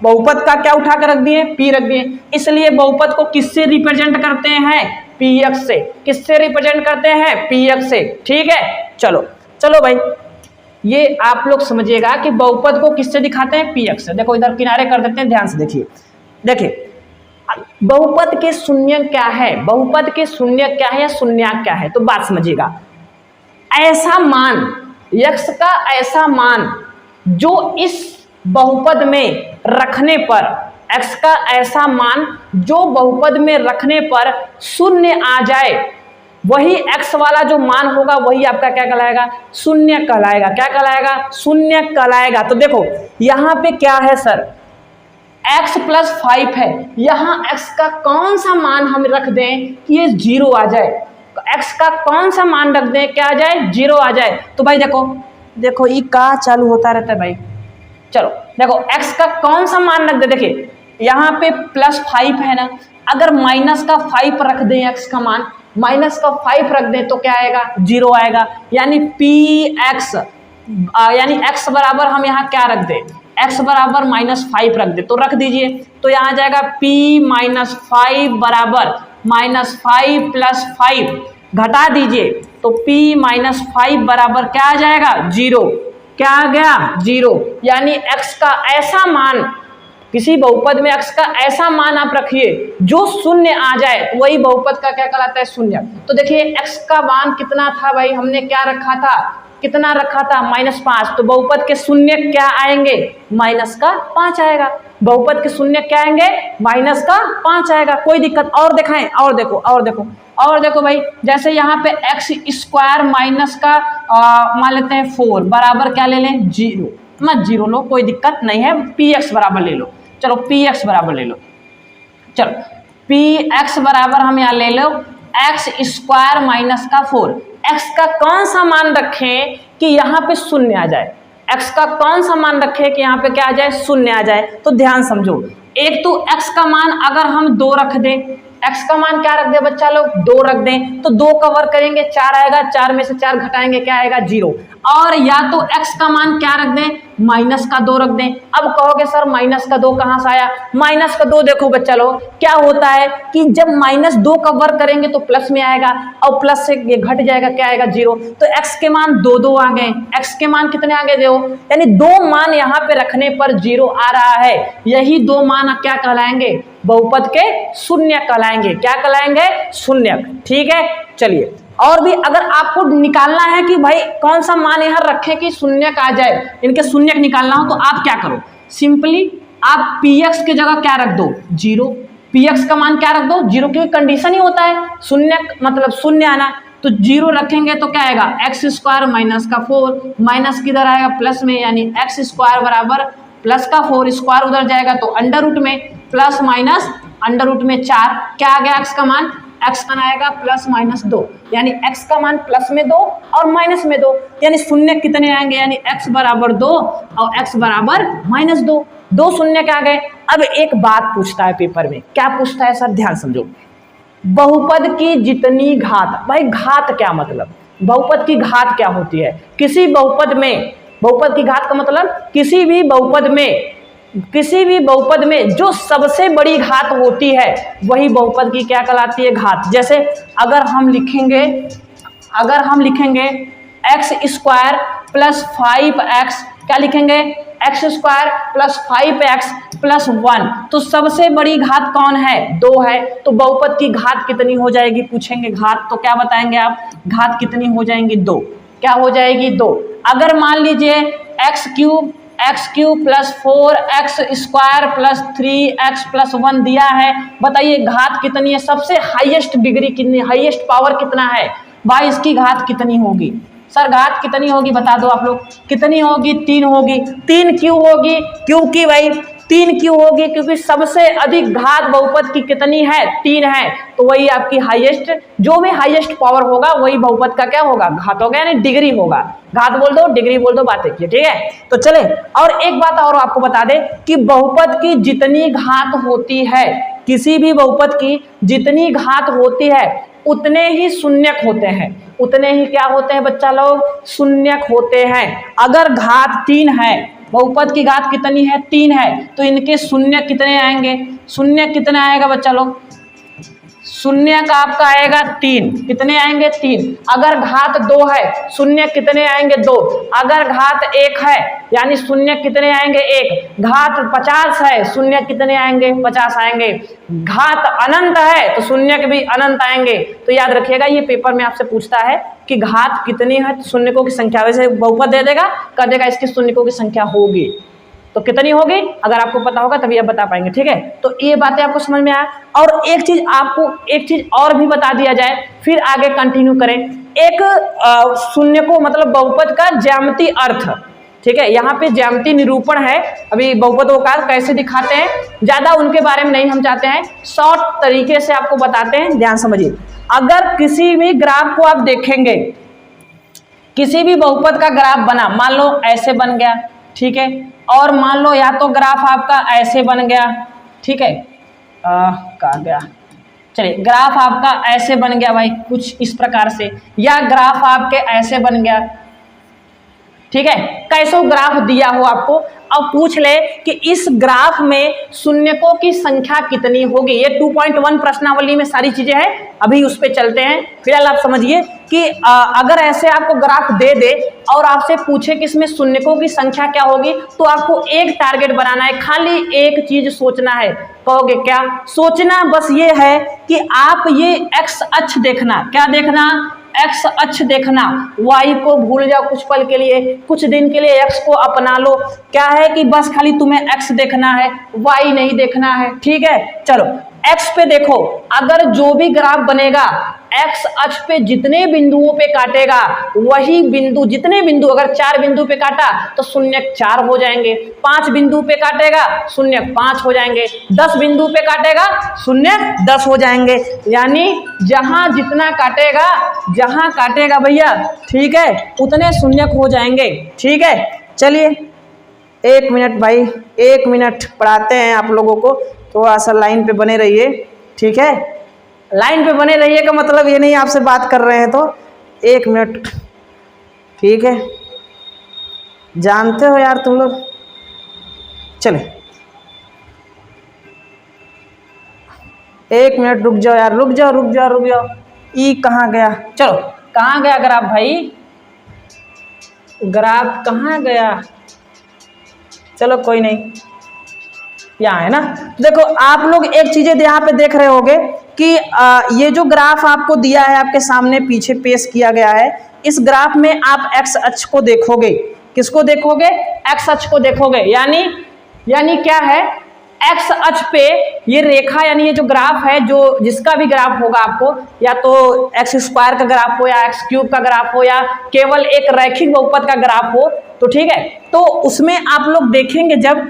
बहुपद का क्या उठा कर रख दिए? p रख दिए। इसलिए बहुपद को किससे रिप्रेजेंट करते हैं? px से। किससे रिप्रेजेंट करते हैं? px से। ठीक है, चलो भाई ये आप लोग समझिएगा कि बहुपद को किससे दिखाते हैं? px से। देखो इधर किनारे कर देते हैं, ध्यान से देखिए बहुपद के शून्य क्या है? बहुपद के शून्य क्या है या शून्यक क्या है? तो बात समझिएगा, ऐसा मान, x का ऐसा मान जो इस बहुपद में रखने पर, x का ऐसा मान जो बहुपद में रखने पर शून्य आ जाए, वही x वाला जो मान होगा वही आपका क्या कहलाएगा? शून्य कहलाएगा। क्या कहलाएगा? शून्य कहलाएगा। तो देखो यहाँ पे क्या है सर? x प्लस 5 है, यहाँ x का कौन सा मान हम रख दें कि ये 0 आ जाए? तो x का कौन सा मान रख दें क्या आ जाए? 0 आ जाए। तो भाई देखो ये का चालू होता रहता है भाई। चलो देखो x का कौन सा मान रख दे, देखिए यहाँ पे +5 है ना, अगर माइनस का 5 रख दें x का मान, माइनस का 5 रख दें तो क्या आएगा, 0 आएगा। यानी px यानी x बराबर हम यहाँ क्या रख दें, x बराबर -5 रख दे, तो रख दीजिए। तो यहाँ जाएगा p -5 बराबर -5 + 5, घटा दीजिए तो p -5 बराबर क्या आ जाएगा, 0। क्या आ गया, 0। यानी x का ऐसा मान, किसी बहुपद में x का ऐसा मान आप रखिए जो शून्य आ जाए, तो वही बहुपद का क्या कहलाता है, शून्य। तो देखिए x का मान कितना था भाई, हमने क्या रखा था, कितना रखा था, -5। तो बहुपद के शून्य क्या आएंगे, -5 आएगा। बहुपद के शून्य क्या आएंगे, -5 आएगा। कोई दिक्कत, और दिखाएं, और देखो, और देखो, और देखो भाई, जैसे यहाँ पे x² माइनस का मान लेते हैं 4 बराबर क्या ले लें, 0। मत 0 लो, कोई दिक्कत नहीं है, px बराबर ले लो। चलो px बराबर ले लो, चलो px बराबर हम यहाँ ले लो x² माइनस का 4। x का कौन सा मान रखें कि यहाँ पे शून्य आ जाए, x का कौन सा मान रखें कि यहाँ पे क्या आ जाए, शून्य आ जाए। तो ध्यान समझो, एक तो x का मान अगर हम 2 रख दें, x का मान क्या रख दे बच्चा लोग, 2 रख दें, तो 2 कवर करेंगे 4 आएगा, 4 में से 4 घटाएंगे क्या आएगा, 0। और या तो x का मान क्या रख दें, -2 रख दें। अब कहोगे सर -2 कहाँ से आया, -2 देखो बच्चा लोग क्या होता है कि जब -2 कवर करेंगे तो प्लस में आएगा, और प्लस से ये घट जाएगा क्या आएगा, 0। तो x के मान 2 आ गए, x के मान कितने आ गए, 2। यानी 2 मान यहाँ पे रखने पर 0 आ रहा है। यही 2 मान क्या कहलाएंगे, बहुपद के शून्य कहलाएंगे। क्या कहलाएंगे, शून्य। ठीक है, चलिए और भी अगर आपको निकालना है कि भाई कौन सा मान यहाँ रखें कि शून्य आ जाए, इनके शून्य निकालना हो, तो आप क्या करो, सिंपली आप px की जगह क्या रख दो, 0। px का मान क्या रख दो, 0, क्योंकि कंडीशन ही होता है शून्य मतलब शून्य आना। तो 0 रखेंगे तो क्या आएगा, x² माइनस का 4, माइनस किधर आएगा, प्लस में, यानी x² बराबर प्लस का 4 स्क्वायर उधर जाएगा तो अंडर रूट में, प्लस माइनस अंडर रूट में 4। क्या आ गया x का मान, x मान आएगा +-2, यानी x का मान प्लस में 2 और माइनस में 2, यानी शून्य कितने आएंगे, यानी x बराबर 2 और x बराबर -2, 2 शून्य क्या आ गए। अब एक बात पूछता है पेपर में, क्या पूछता है सर, ध्यान समझो, बहुपद की जितनी घात, भाई घात क्या मतलब, बहुपद की घात क्या होती है, किसी बहुपद में, बहुपद की घात का मतलब किसी भी बहुपद में जो सबसे बड़ी घात होती है वही बहुपद की क्या कहलाती है, घात। जैसे अगर हम लिखेंगे x² + 5x, क्या लिखेंगे, x² + 5x + 1, तो सबसे बड़ी घात कौन है, 2 है। तो बहुपद की घात कितनी हो जाएगी, पूछेंगे घात, तो क्या बताएंगे आप, घात कितनी हो जाएंगी, 2। क्या हो जाएगी, 2। अगर मान लीजिए x³ + 4x² + 3x + 1 दिया है, बताइए घात कितनी है, सबसे हाईएस्ट डिग्री कितनी, हाईएस्ट पावर कितना है भाई, इसकी घात कितनी होगी, सर घात कितनी होगी बता दो आप लोग, कितनी होगी, 3 होगी। 3 क्यों होगी, क्योंकि भाई 3 क्यों होगी, क्योंकि सबसे अधिक घात बहुपद की कितनी है, 3 है। तो वही आपकी हाईएस्ट, जो भी हाईएस्ट पावर होगा वही बहुपद का क्या होगा, घात होगा, यानी डिग्री होगा। घात बोल दो, डिग्री बोल दो, बातें की, ठीक है। तो चले और एक बात और आपको बता दें कि बहुपद की जितनी घात होती है, किसी भी बहुपद की जितनी घात होती है उतने ही शून्यक होते हैं, उतने ही क्या होते हैं बच्चा लोग, शून्यक होते हैं। अगर घात 3 है, बहुपद की घात कितनी है, 3 है, तो इनके शून्य कितने आएंगे, शून्य कितने आएगा बच्चा लोग, शून्य का आपका आएगा 3, कितने आएंगे, 3। अगर घात 2 है, शून्य कितने आएंगे, 2। अगर घात 1 है, यानी शून्य कितने आएंगे, 1। घात 50 है, शून्य कितने आएंगे, 50 आएंगे। घात अनंत है तो शून्य के भी अनंत आएंगे। तो याद रखिएगा, ये पेपर में आपसे पूछता है कि घात कितनी है, तो शून्यकों की संख्या, वैसे बहुपद दे देगा, कर देगा इसकी शून्यकों की संख्या होगी, तो कितनी होगी, अगर आपको पता होगा तभी आप बता पाएंगे, ठीक है। तो ये बातें आपको समझ में आया। और एक चीज और भी बता दिया जाए, फिर आगे कंटिन्यू करें। एक शून्य को मतलब बहुपद का ज्यामिति अर्थ, ठीक है, यहाँ पे ज्यामिति निरूपण है। अभी बहुपदों का कैसे दिखाते हैं, ज्यादा उनके बारे में नहीं हम चाहते हैं, शॉर्ट तरीके से आपको बताते हैं, ध्यान समझिए। अगर किसी भी ग्राफ को आप देखेंगे, किसी भी बहुपद का ग्राफ बना, मान लो ऐसे बन गया, ठीक है, और मान लो या तो ग्राफ आपका ऐसे बन गया, ठीक है। कहाँ गया, चलिए ग्राफ आपका ऐसे बन गया भाई कुछ इस प्रकार से, या ग्राफ आपके ऐसे बन गया, ठीक है। कैसो ग्राफ दिया हो आपको, अब पूछ ले कि इस ग्राफ में शून्यकों की संख्या कितनी होगी। ये 2.1 प्रश्नावली में सारी चीजें हैं, अभी उस पे चलते हैं। फिलहाल आप समझिए कि अगर ऐसे आपको ग्राफ दे दे और आपसे पूछे कि इसमें शून्यकों की संख्या क्या होगी, तो आपको एक टारगेट बनाना है, खाली एक चीज सोचना है। कहोगे क्या सोचना, बस ये है कि आप ये एक्स अक्ष देखना, क्या देखना, एक्स अक्ष देखना, वाई को भूल जाओ कुछ पल के लिए, कुछ दिन के लिए एक्स को अपना लो। क्या है कि बस खाली तुम्हें एक्स देखना है, वाई नहीं देखना है, ठीक है। चलो एक्स पे देखो, अगर जो भी ग्राफ बनेगा एक्स अक्ष पे जितने बिंदुओं पे काटेगा वही बिंदु, जितने बिंदु, अगर 4 बिंदु पे काटा तो शून्य 4 हो जाएंगे, 5 बिंदु पे काटेगा शून्य 5 हो जाएंगे, 10 बिंदु पे काटेगा शून्य 10 हो जाएंगे। यानी जहां जितना काटेगा, जहां काटेगा भैया, ठीक है, उतने शून्य हो जाएंगे, ठीक है। चलिए 1 मिनट भाई, 1 मिनट पढ़ाते हैं आप लोगों को, थोड़ा सा लाइन पे बने रहिए, ठीक है। लाइन पे बने रहिए का मतलब ये नहीं आपसे बात कर रहे हैं तो 1 मिनट, ठीक है, जानते हो यार तुम लोग। चले 1 मिनट रुक जाओ यार, रुक जाओ रुक जाओ रुक जाओ। ई कहाँ गया, चलो कहाँ गया ग्राफ भाई, ग्राफ कहाँ गया, चलो कोई नहीं, यहाँ है ना। देखो आप लोग एक चीजें यहाँ पे देख रहे होंगे कि ये जो ग्राफ आपको दिया है आपके सामने पीछे पेश किया गया है, इस ग्राफ में आप एक्स अक्ष को देखोगे, किसको देखोगे, एक्स अक्ष को देखोगे। यानी क्या है, एक्स अक्ष पे ये रेखा, यानी ये जो ग्राफ है, जो जिसका भी ग्राफ होगा आपको, या तो एक्स स्क्वायर का ग्राफ हो, या एक्स क्यूब का ग्राफ हो, या केवल एक रैखिक बहुपद का ग्राफ हो, तो ठीक है, तो उसमें आप लोग देखेंगे जब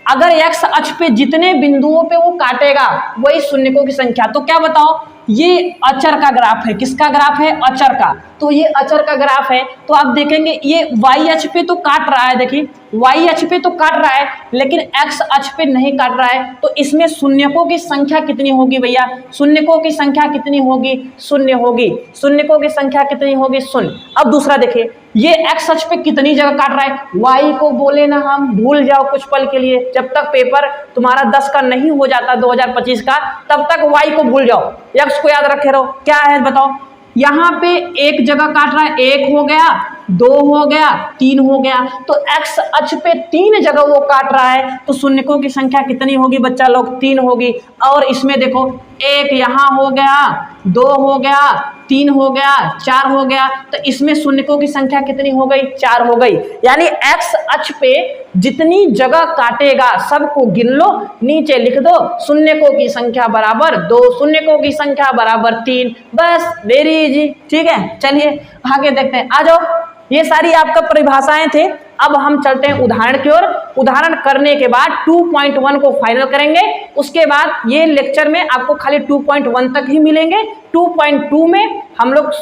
अगर एक्स अक्ष पे जितने बिंदुओं पे वो काटेगा वही शून्यकों की संख्या। तो क्या बताओ, ये अचर का ग्राफ है, किसका ग्राफ है, अचर का, तो ये अचर का ग्राफ है। तो आप देखेंगे ये वाई अक्ष पे तो काट रहा है, देखिए वाई अक्ष पे तो काट रहा है, लेकिन एक्स अक्ष पे नहीं काट रहा है, तो इसमें शून्यकों की संख्या कितनी होगी भैया, शून्यकों की संख्या कितनी होगी, शून्य होगी, शून्यकों की संख्या कितनी होगी, शून्य। अब दूसरा देखिए, ये एक्स अक्ष पे कितनी जगह काट रहा है, वाई को बोले ना हम, भूल जाओ कुछ पल के लिए, जब तक पेपर तुम्हारा 10 का नहीं हो जाता 2025 का, तब तक वाई को भूल जाओ, एक्स को याद रखे रहो। क्या है बताओ, यहाँ पे एक जगह काट रहा है, 1 हो गया, 2 हो गया, 3 हो गया, तो एक्स अक्ष पे 3 जगह वो काट रहा है, तो शून्यकों की संख्या कितनी होगी बच्चा लोग, 3 होगी। और इसमें देखो 1 यहाँ हो गया, 2 हो गया, 3 हो गया, 4 हो गया, तो इसमें शून्यकों की संख्या कितनी हो गई, 4 हो गई। यानी एक्स अक्ष पे जितनी जगह काटेगा सबको गिन लो, नीचे लिख दो शून्यकों की संख्या बराबर 2, शून्यकों की संख्या बराबर 3, बस वेरी इजी, ठीक है। चलिए आगे देखते हैं, आ जाओ। ये सारी आपका परिभाषाएं थे। अब हम चलते हैं उदाहरण की ओर। उदाहरण करने के बाद 2.1 को फाइनल करेंगे, उसके बाद ये लेक्चर में आपको खाली 2.1 तक ही मिलेंगे। 2.2 में हम लोग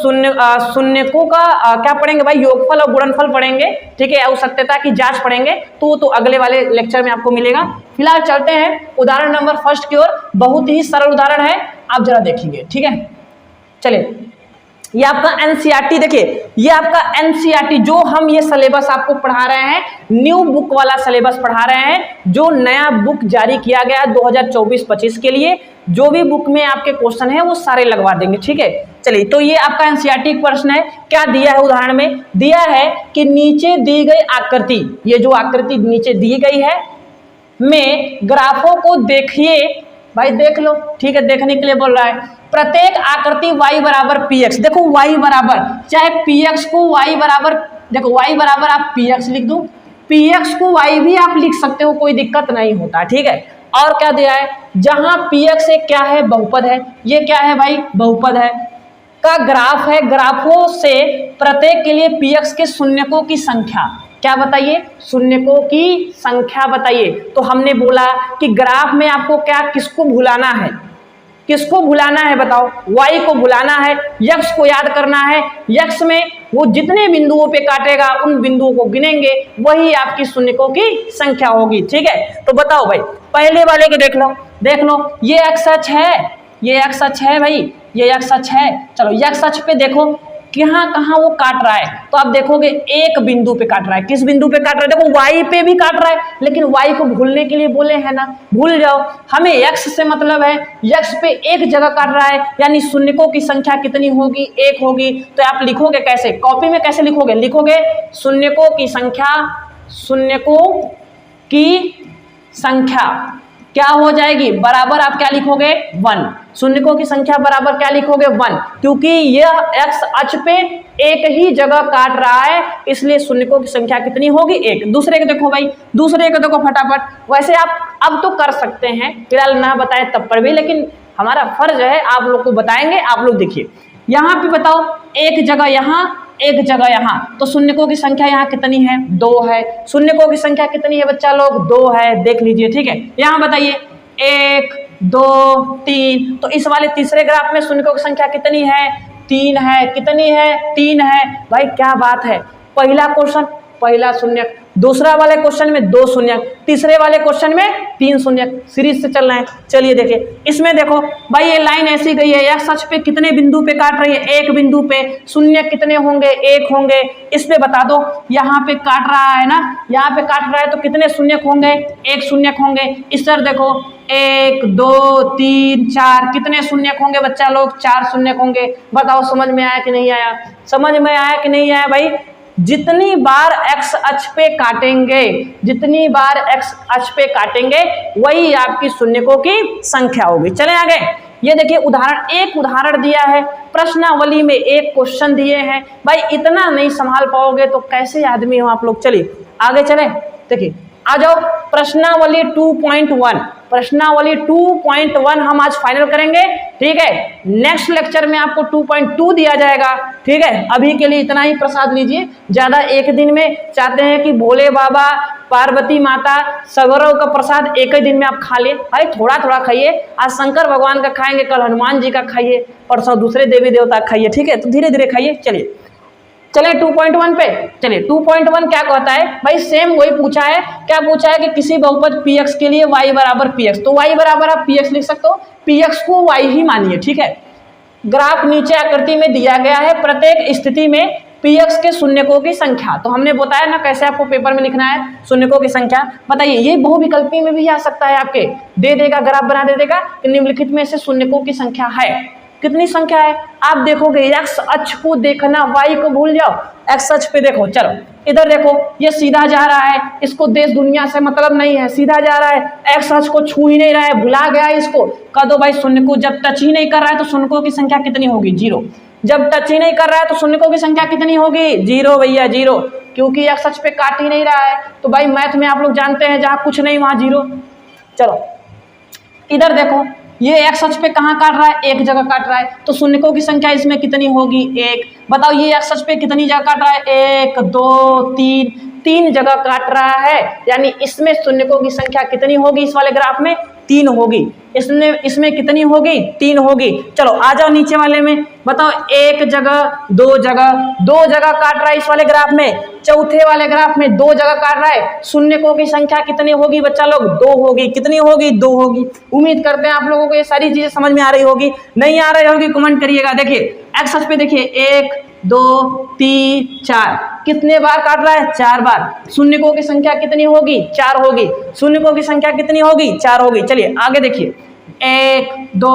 शून्यकों का क्या पढ़ेंगे भाई, योगफल और गुणनफल पढ़ेंगे, ठीक है, और सत्यता की जांच पढ़ेंगे, तो अगले वाले लेक्चर में आपको मिलेगा। फिलहाल चलते हैं उदाहरण नंबर 1 की ओर। बहुत ही सरल उदाहरण है, आप जरा देखेंगे, ठीक है। चलिए ये आपका एनसीईआरटी, देखिए ये आपका एनसीईआरटी जो हम ये सिलेबस आपको पढ़ा रहे हैं, न्यू बुक वाला सिलेबस पढ़ा रहे हैं, जो नया बुक जारी किया गया 2024-25 के लिए। जो भी बुक में आपके क्वेश्चन है वो सारे लगवा देंगे, ठीक है। चलिए तो ये आपका एनसीईआरटी प्रश्न है। क्या दिया है उदाहरण में, दिया है कि नीचे दी गई आकृति, ये जो आकृति नीचे दी गई है में ग्राफों को देखिए, भाई देख लो, ठीक है, देखने के लिए बोल रहा है। प्रत्येक आकृति y बराबर px, देखो y बराबर, चाहे px को y बराबर, देखो y बराबर आप px लिख दो, px को y भी आप लिख सकते हो, कोई दिक्कत नहीं होता, ठीक है। और क्या दिया है, जहां px एक क्या है, बहुपद है, ये क्या है भाई, बहुपद है, का ग्राफ है, ग्राफों से प्रत्येक के लिए px के शून्यकों की संख्या, क्या बताइए, शून्यकों की संख्या बताइए। तो हमने बोला कि ग्राफ में आपको क्या, किसको भुलाना है, किसको भुलाना है बताओ, y को भुलाना है, x को याद करना है, x में वो जितने बिंदुओं पे काटेगा उन बिंदुओं को गिनेंगे, वही आपकी शून्यकों की संख्या होगी, ठीक है। तो बताओ भाई, पहले वाले के देख लो, देख लो, ये एक्स अक्ष है, ये एक्स अक्ष है भाई, ये एक्स अक्ष है। चलो एक्स अक्ष पे देखो कहाँ कहाँ वो काट रहा है, तो आप देखोगे एक बिंदु पे काट रहा है। किस बिंदु पे काट रहा है? देखो वाई पे भी काट रहा है, लेकिन वाई को भूलने के लिए बोले हैं ना, भूल जाओ। हमें एक्स से मतलब है, एक्स पे एक जगह काट रहा है, यानी शून्यकों की संख्या कितनी होगी? एक होगी। तो आप लिखोगे कैसे, कॉपी में कैसे लिखोगे? लिखोगे शून्यकों की संख्या, शून्यकों की संख्या क्या हो जाएगी? बराबर आप क्या लिखोगे? 1। शून्यकों की संख्या बराबर क्या लिखोगे? 1, क्योंकि यह एक्स अक्ष पे एक ही जगह काट रहा है, इसलिए शून्यकों की संख्या कितनी होगी? 1। दूसरे को देखो भाई, दूसरे को देखो फटाफट। वैसे आप अब तो कर सकते हैं, फिलहाल ना बताए तब पर भी, लेकिन हमारा फर्ज है आप लोग को बताएंगे। आप लोग देखिए यहाँ पे बताओ, एक जगह यहाँ, एक जगह यहाँ, तो शून्यकों की संख्या यहाँ कितनी है? 2 है। शून्यकों की संख्या कितनी है बच्चा लोग? 2 है, देख लीजिए। ठीक है, यहाँ बताइए 1 2 3, तो इस वाले तीसरे ग्राफ में शून्यकों की संख्या कितनी है? 3 है। कितनी है? 3 है। भाई क्या बात है, पहला क्वेश्चन पहला शून्यक, दूसरा वाले क्वेश्चन में 2 शून्यक, तीसरे वाले क्वेश्चन में 3 शून्यक, सीरीज से चलना है। चलिए देखिए, इसमें देखो भाई ये लाइन ऐसी गई है, एक्स अक्ष पे कितने बिंदु पे काट रही है? एक बिंदु पे। शून्य कितने होंगे? 1 होंगे। इस पे बता दो, यहाँ पे काट रहा है ना, यहाँ पे काट रहा है, तो कितने शून्यक होंगे? 1 शून्यक होंगे। इस तरह देखो 1 2 3 4, कितने शून्यक होंगे बच्चा लोग? 4 शून्यक होंगे। बताओ समझ में आया कि नहीं आया? समझ में आया कि नहीं आया भाई? जितनी बार एक्स अक्ष पे काटेंगे, जितनी बार एक्स अक्ष पे काटेंगे, वही आपकी शून्यकों की संख्या होगी। चलें आगे। ये देखिए उदाहरण, एक उदाहरण दिया है, प्रश्नावली में एक क्वेश्चन दिए हैं। भाई इतना नहीं संभाल पाओगे तो कैसे आदमी हो आप लोग? चलिए आगे चलें। देखिए आ जाओ, प्रश्नावली 2.1, प्रश्नावली 2.1 हम आज फाइनल करेंगे। ठीक है, नेक्स्ट लेक्चर में आपको 2.2 दिया जाएगा। ठीक है, अभी के लिए इतना ही प्रसाद लीजिए, ज्यादा एक दिन में चाहते हैं कि भोले बाबा, पार्वती माता, सगरों का प्रसाद एक ही दिन में आप खा ले? भाई थोड़ा थोड़ा खाइए। आज शंकर भगवान का खाएंगे, कल हनुमान जी का खाइए, परसों दूसरे देवी देवता खाइए। ठीक है, तो धीरे धीरे खाइए। चलिए चले 2.1 पे। चलिए 2.1 क्या कहता है भाई? सेम वही पूछा है। क्या पूछा है कि किसी बहुपद px के लिए y बराबर px, तो y बराबर आप px लिख सकते हो, px को y ही मानिए। ठीक है, ग्राफ नीचे आकृति में दिया गया है, प्रत्येक स्थिति में px के शून्यकों की संख्या। तो हमने बताया ना कैसे आपको पेपर में लिखना है शून्यकों की संख्या। बताइए, ये बहुविकल्पी में भी आ सकता है, आपके दे देगा, ग्राफ बना दे देगा कि निम्नलिखित में से शून्यकों की संख्या है। कितनी संख्या है? आप देखोगे एक्स अक्ष को देखना, वाई को भूल जाओ, एक्स अक्ष पे देखो। चलो इधर देखो, ये सीधा जा रहा है, इसको देश दुनिया से मतलब नहीं है, सीधा जा रहा है, एक्स अक्ष को छू ही नहीं रहा है, भुला गया है इसको। कह दो भाई शून्य को जब टच ही नहीं कर रहा है तो शून्यकों की संख्या कितनी होगी? 0। जब टच ही नहीं कर रहा है तो शून्यकों की संख्या कितनी होगी? 0 भैया, 0, क्योंकि एक्स अक्ष पे काट ही नहीं रहा है। तो भाई मैथ में आप लोग जानते हैं, जहां कुछ नहीं वहां 0। चलो इधर देखो, ये एक्स अक्ष पे कहाँ काट रहा है? एक जगह काट रहा है, तो शून्यकों की संख्या इसमें कितनी होगी? 1। बताओ ये एक्स अक्ष पे कितनी जगह काट रहा है? 1 2 3, 3 जगह काट रहा है, यानी इसमें शून्यकों की संख्या कितनी होगी? इस वाले ग्राफ में 3 होगी। इसमें कितनी होगी? 3 होगी। चलो आ जाओ नीचे वाले में, बताओ 1 जगह 2 जगह काट रहा है इस वाले ग्राफ में, चौथे वाले ग्राफ में 2 जगह काट रहा है, शून्यकों की संख्या कितनी होगी बच्चा लोग? 2 होगी। कितनी होगी? 2 होगी। उम्मीद करते हैं आप लोगों को ये सारी चीजें समझ में आ रही होगी। नहीं आ रही होगी कमेंट करिएगा। देखिए एक्स अक्ष पे देखिए 1 2 3 4, कितने बार काट रहा है? 4 बार। शून्यकों की संख्या कितनी होगी? 4 होगी। शून्यकों की संख्या कितनी होगी? 4 होगी। चलिए आगे देखिए, 1 2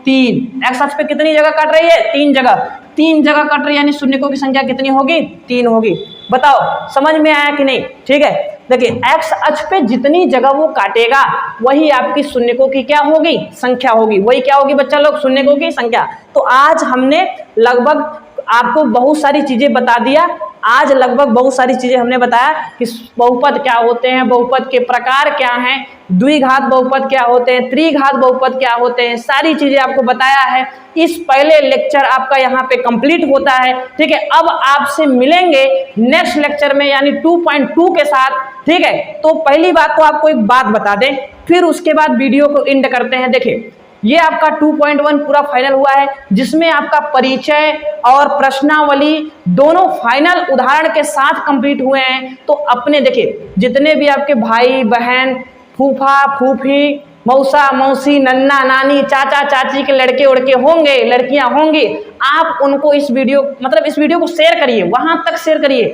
3, एक्स अक्ष पे कितनी जगह काट रही है? 3 जगह। 3 जगह काट रही है, यानी शून्यकों की संख्या कितनी होगी? 3 होगी। बताओ समझ में आया कि नहीं? ठीक है, देखिए एक्स अक्ष पे जितनी जगह वो काटेगा वही आपकी शून्यकों की क्या होगी? संख्या होगी। वही क्या होगी बच्चा लोग? शून्यकों की संख्या। तो आज हमने लगभग आपको बहुत सारी चीजें बता दिया। आज लगभग बहुत सारी चीजें हमने बताया कि बहुपद क्या होते हैं, बहुपद के प्रकार क्या हैं, द्विघात बहुपद क्या होते हैं, त्रिघात बहुपद क्या होते हैं, सारी चीजें आपको बताया है। इस पहले लेक्चर आपका यहाँ पे कंप्लीट होता है। ठीक है, अब आपसे मिलेंगे नेक्स्ट लेक्चर में, यानी 2.2 के साथ। ठीक है, तो पहली बात तो आपको एक बात बता दें, फिर उसके बाद वीडियो को एंड करते हैं। देखिए ये आपका 2.1 पूरा फाइनल हुआ है, जिसमें आपका परिचय और प्रश्नावली दोनों फाइनल उदाहरण के साथ कंप्लीट हुए हैं। तो अपने देखिए जितने भी आपके भाई बहन, फूफा फूफी, मौसा मौसी, नन्ना नानी, चाचा चाची के लड़के उड़के होंगे, लड़कियां होंगी, आप उनको इस वीडियो को शेयर करिए, वहां तक शेयर करिए,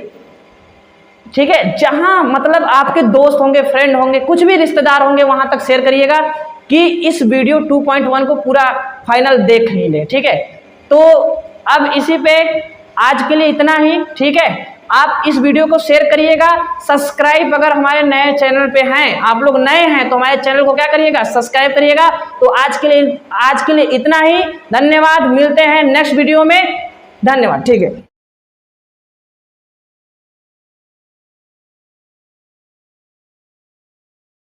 ठीक है। जहां मतलब आपके दोस्त होंगे, फ्रेंड होंगे, कुछ भी रिश्तेदार होंगे, वहां तक शेयर करिएगा कि इस वीडियो 2.1 को पूरा फाइनल देख ही ले, ठीक है। तो अब इसी पे आज के लिए इतना ही, ठीक है। आप इस वीडियो को शेयर करिएगा, सब्सक्राइब अगर हमारे नए चैनल पे हैं, आप लोग नए हैं तो हमारे चैनल को क्या करिएगा, सब्सक्राइब करिएगा। तो आज के लिए इतना ही, धन्यवाद, मिलते हैं नेक्स्ट वीडियो में, धन्यवाद, ठीक है।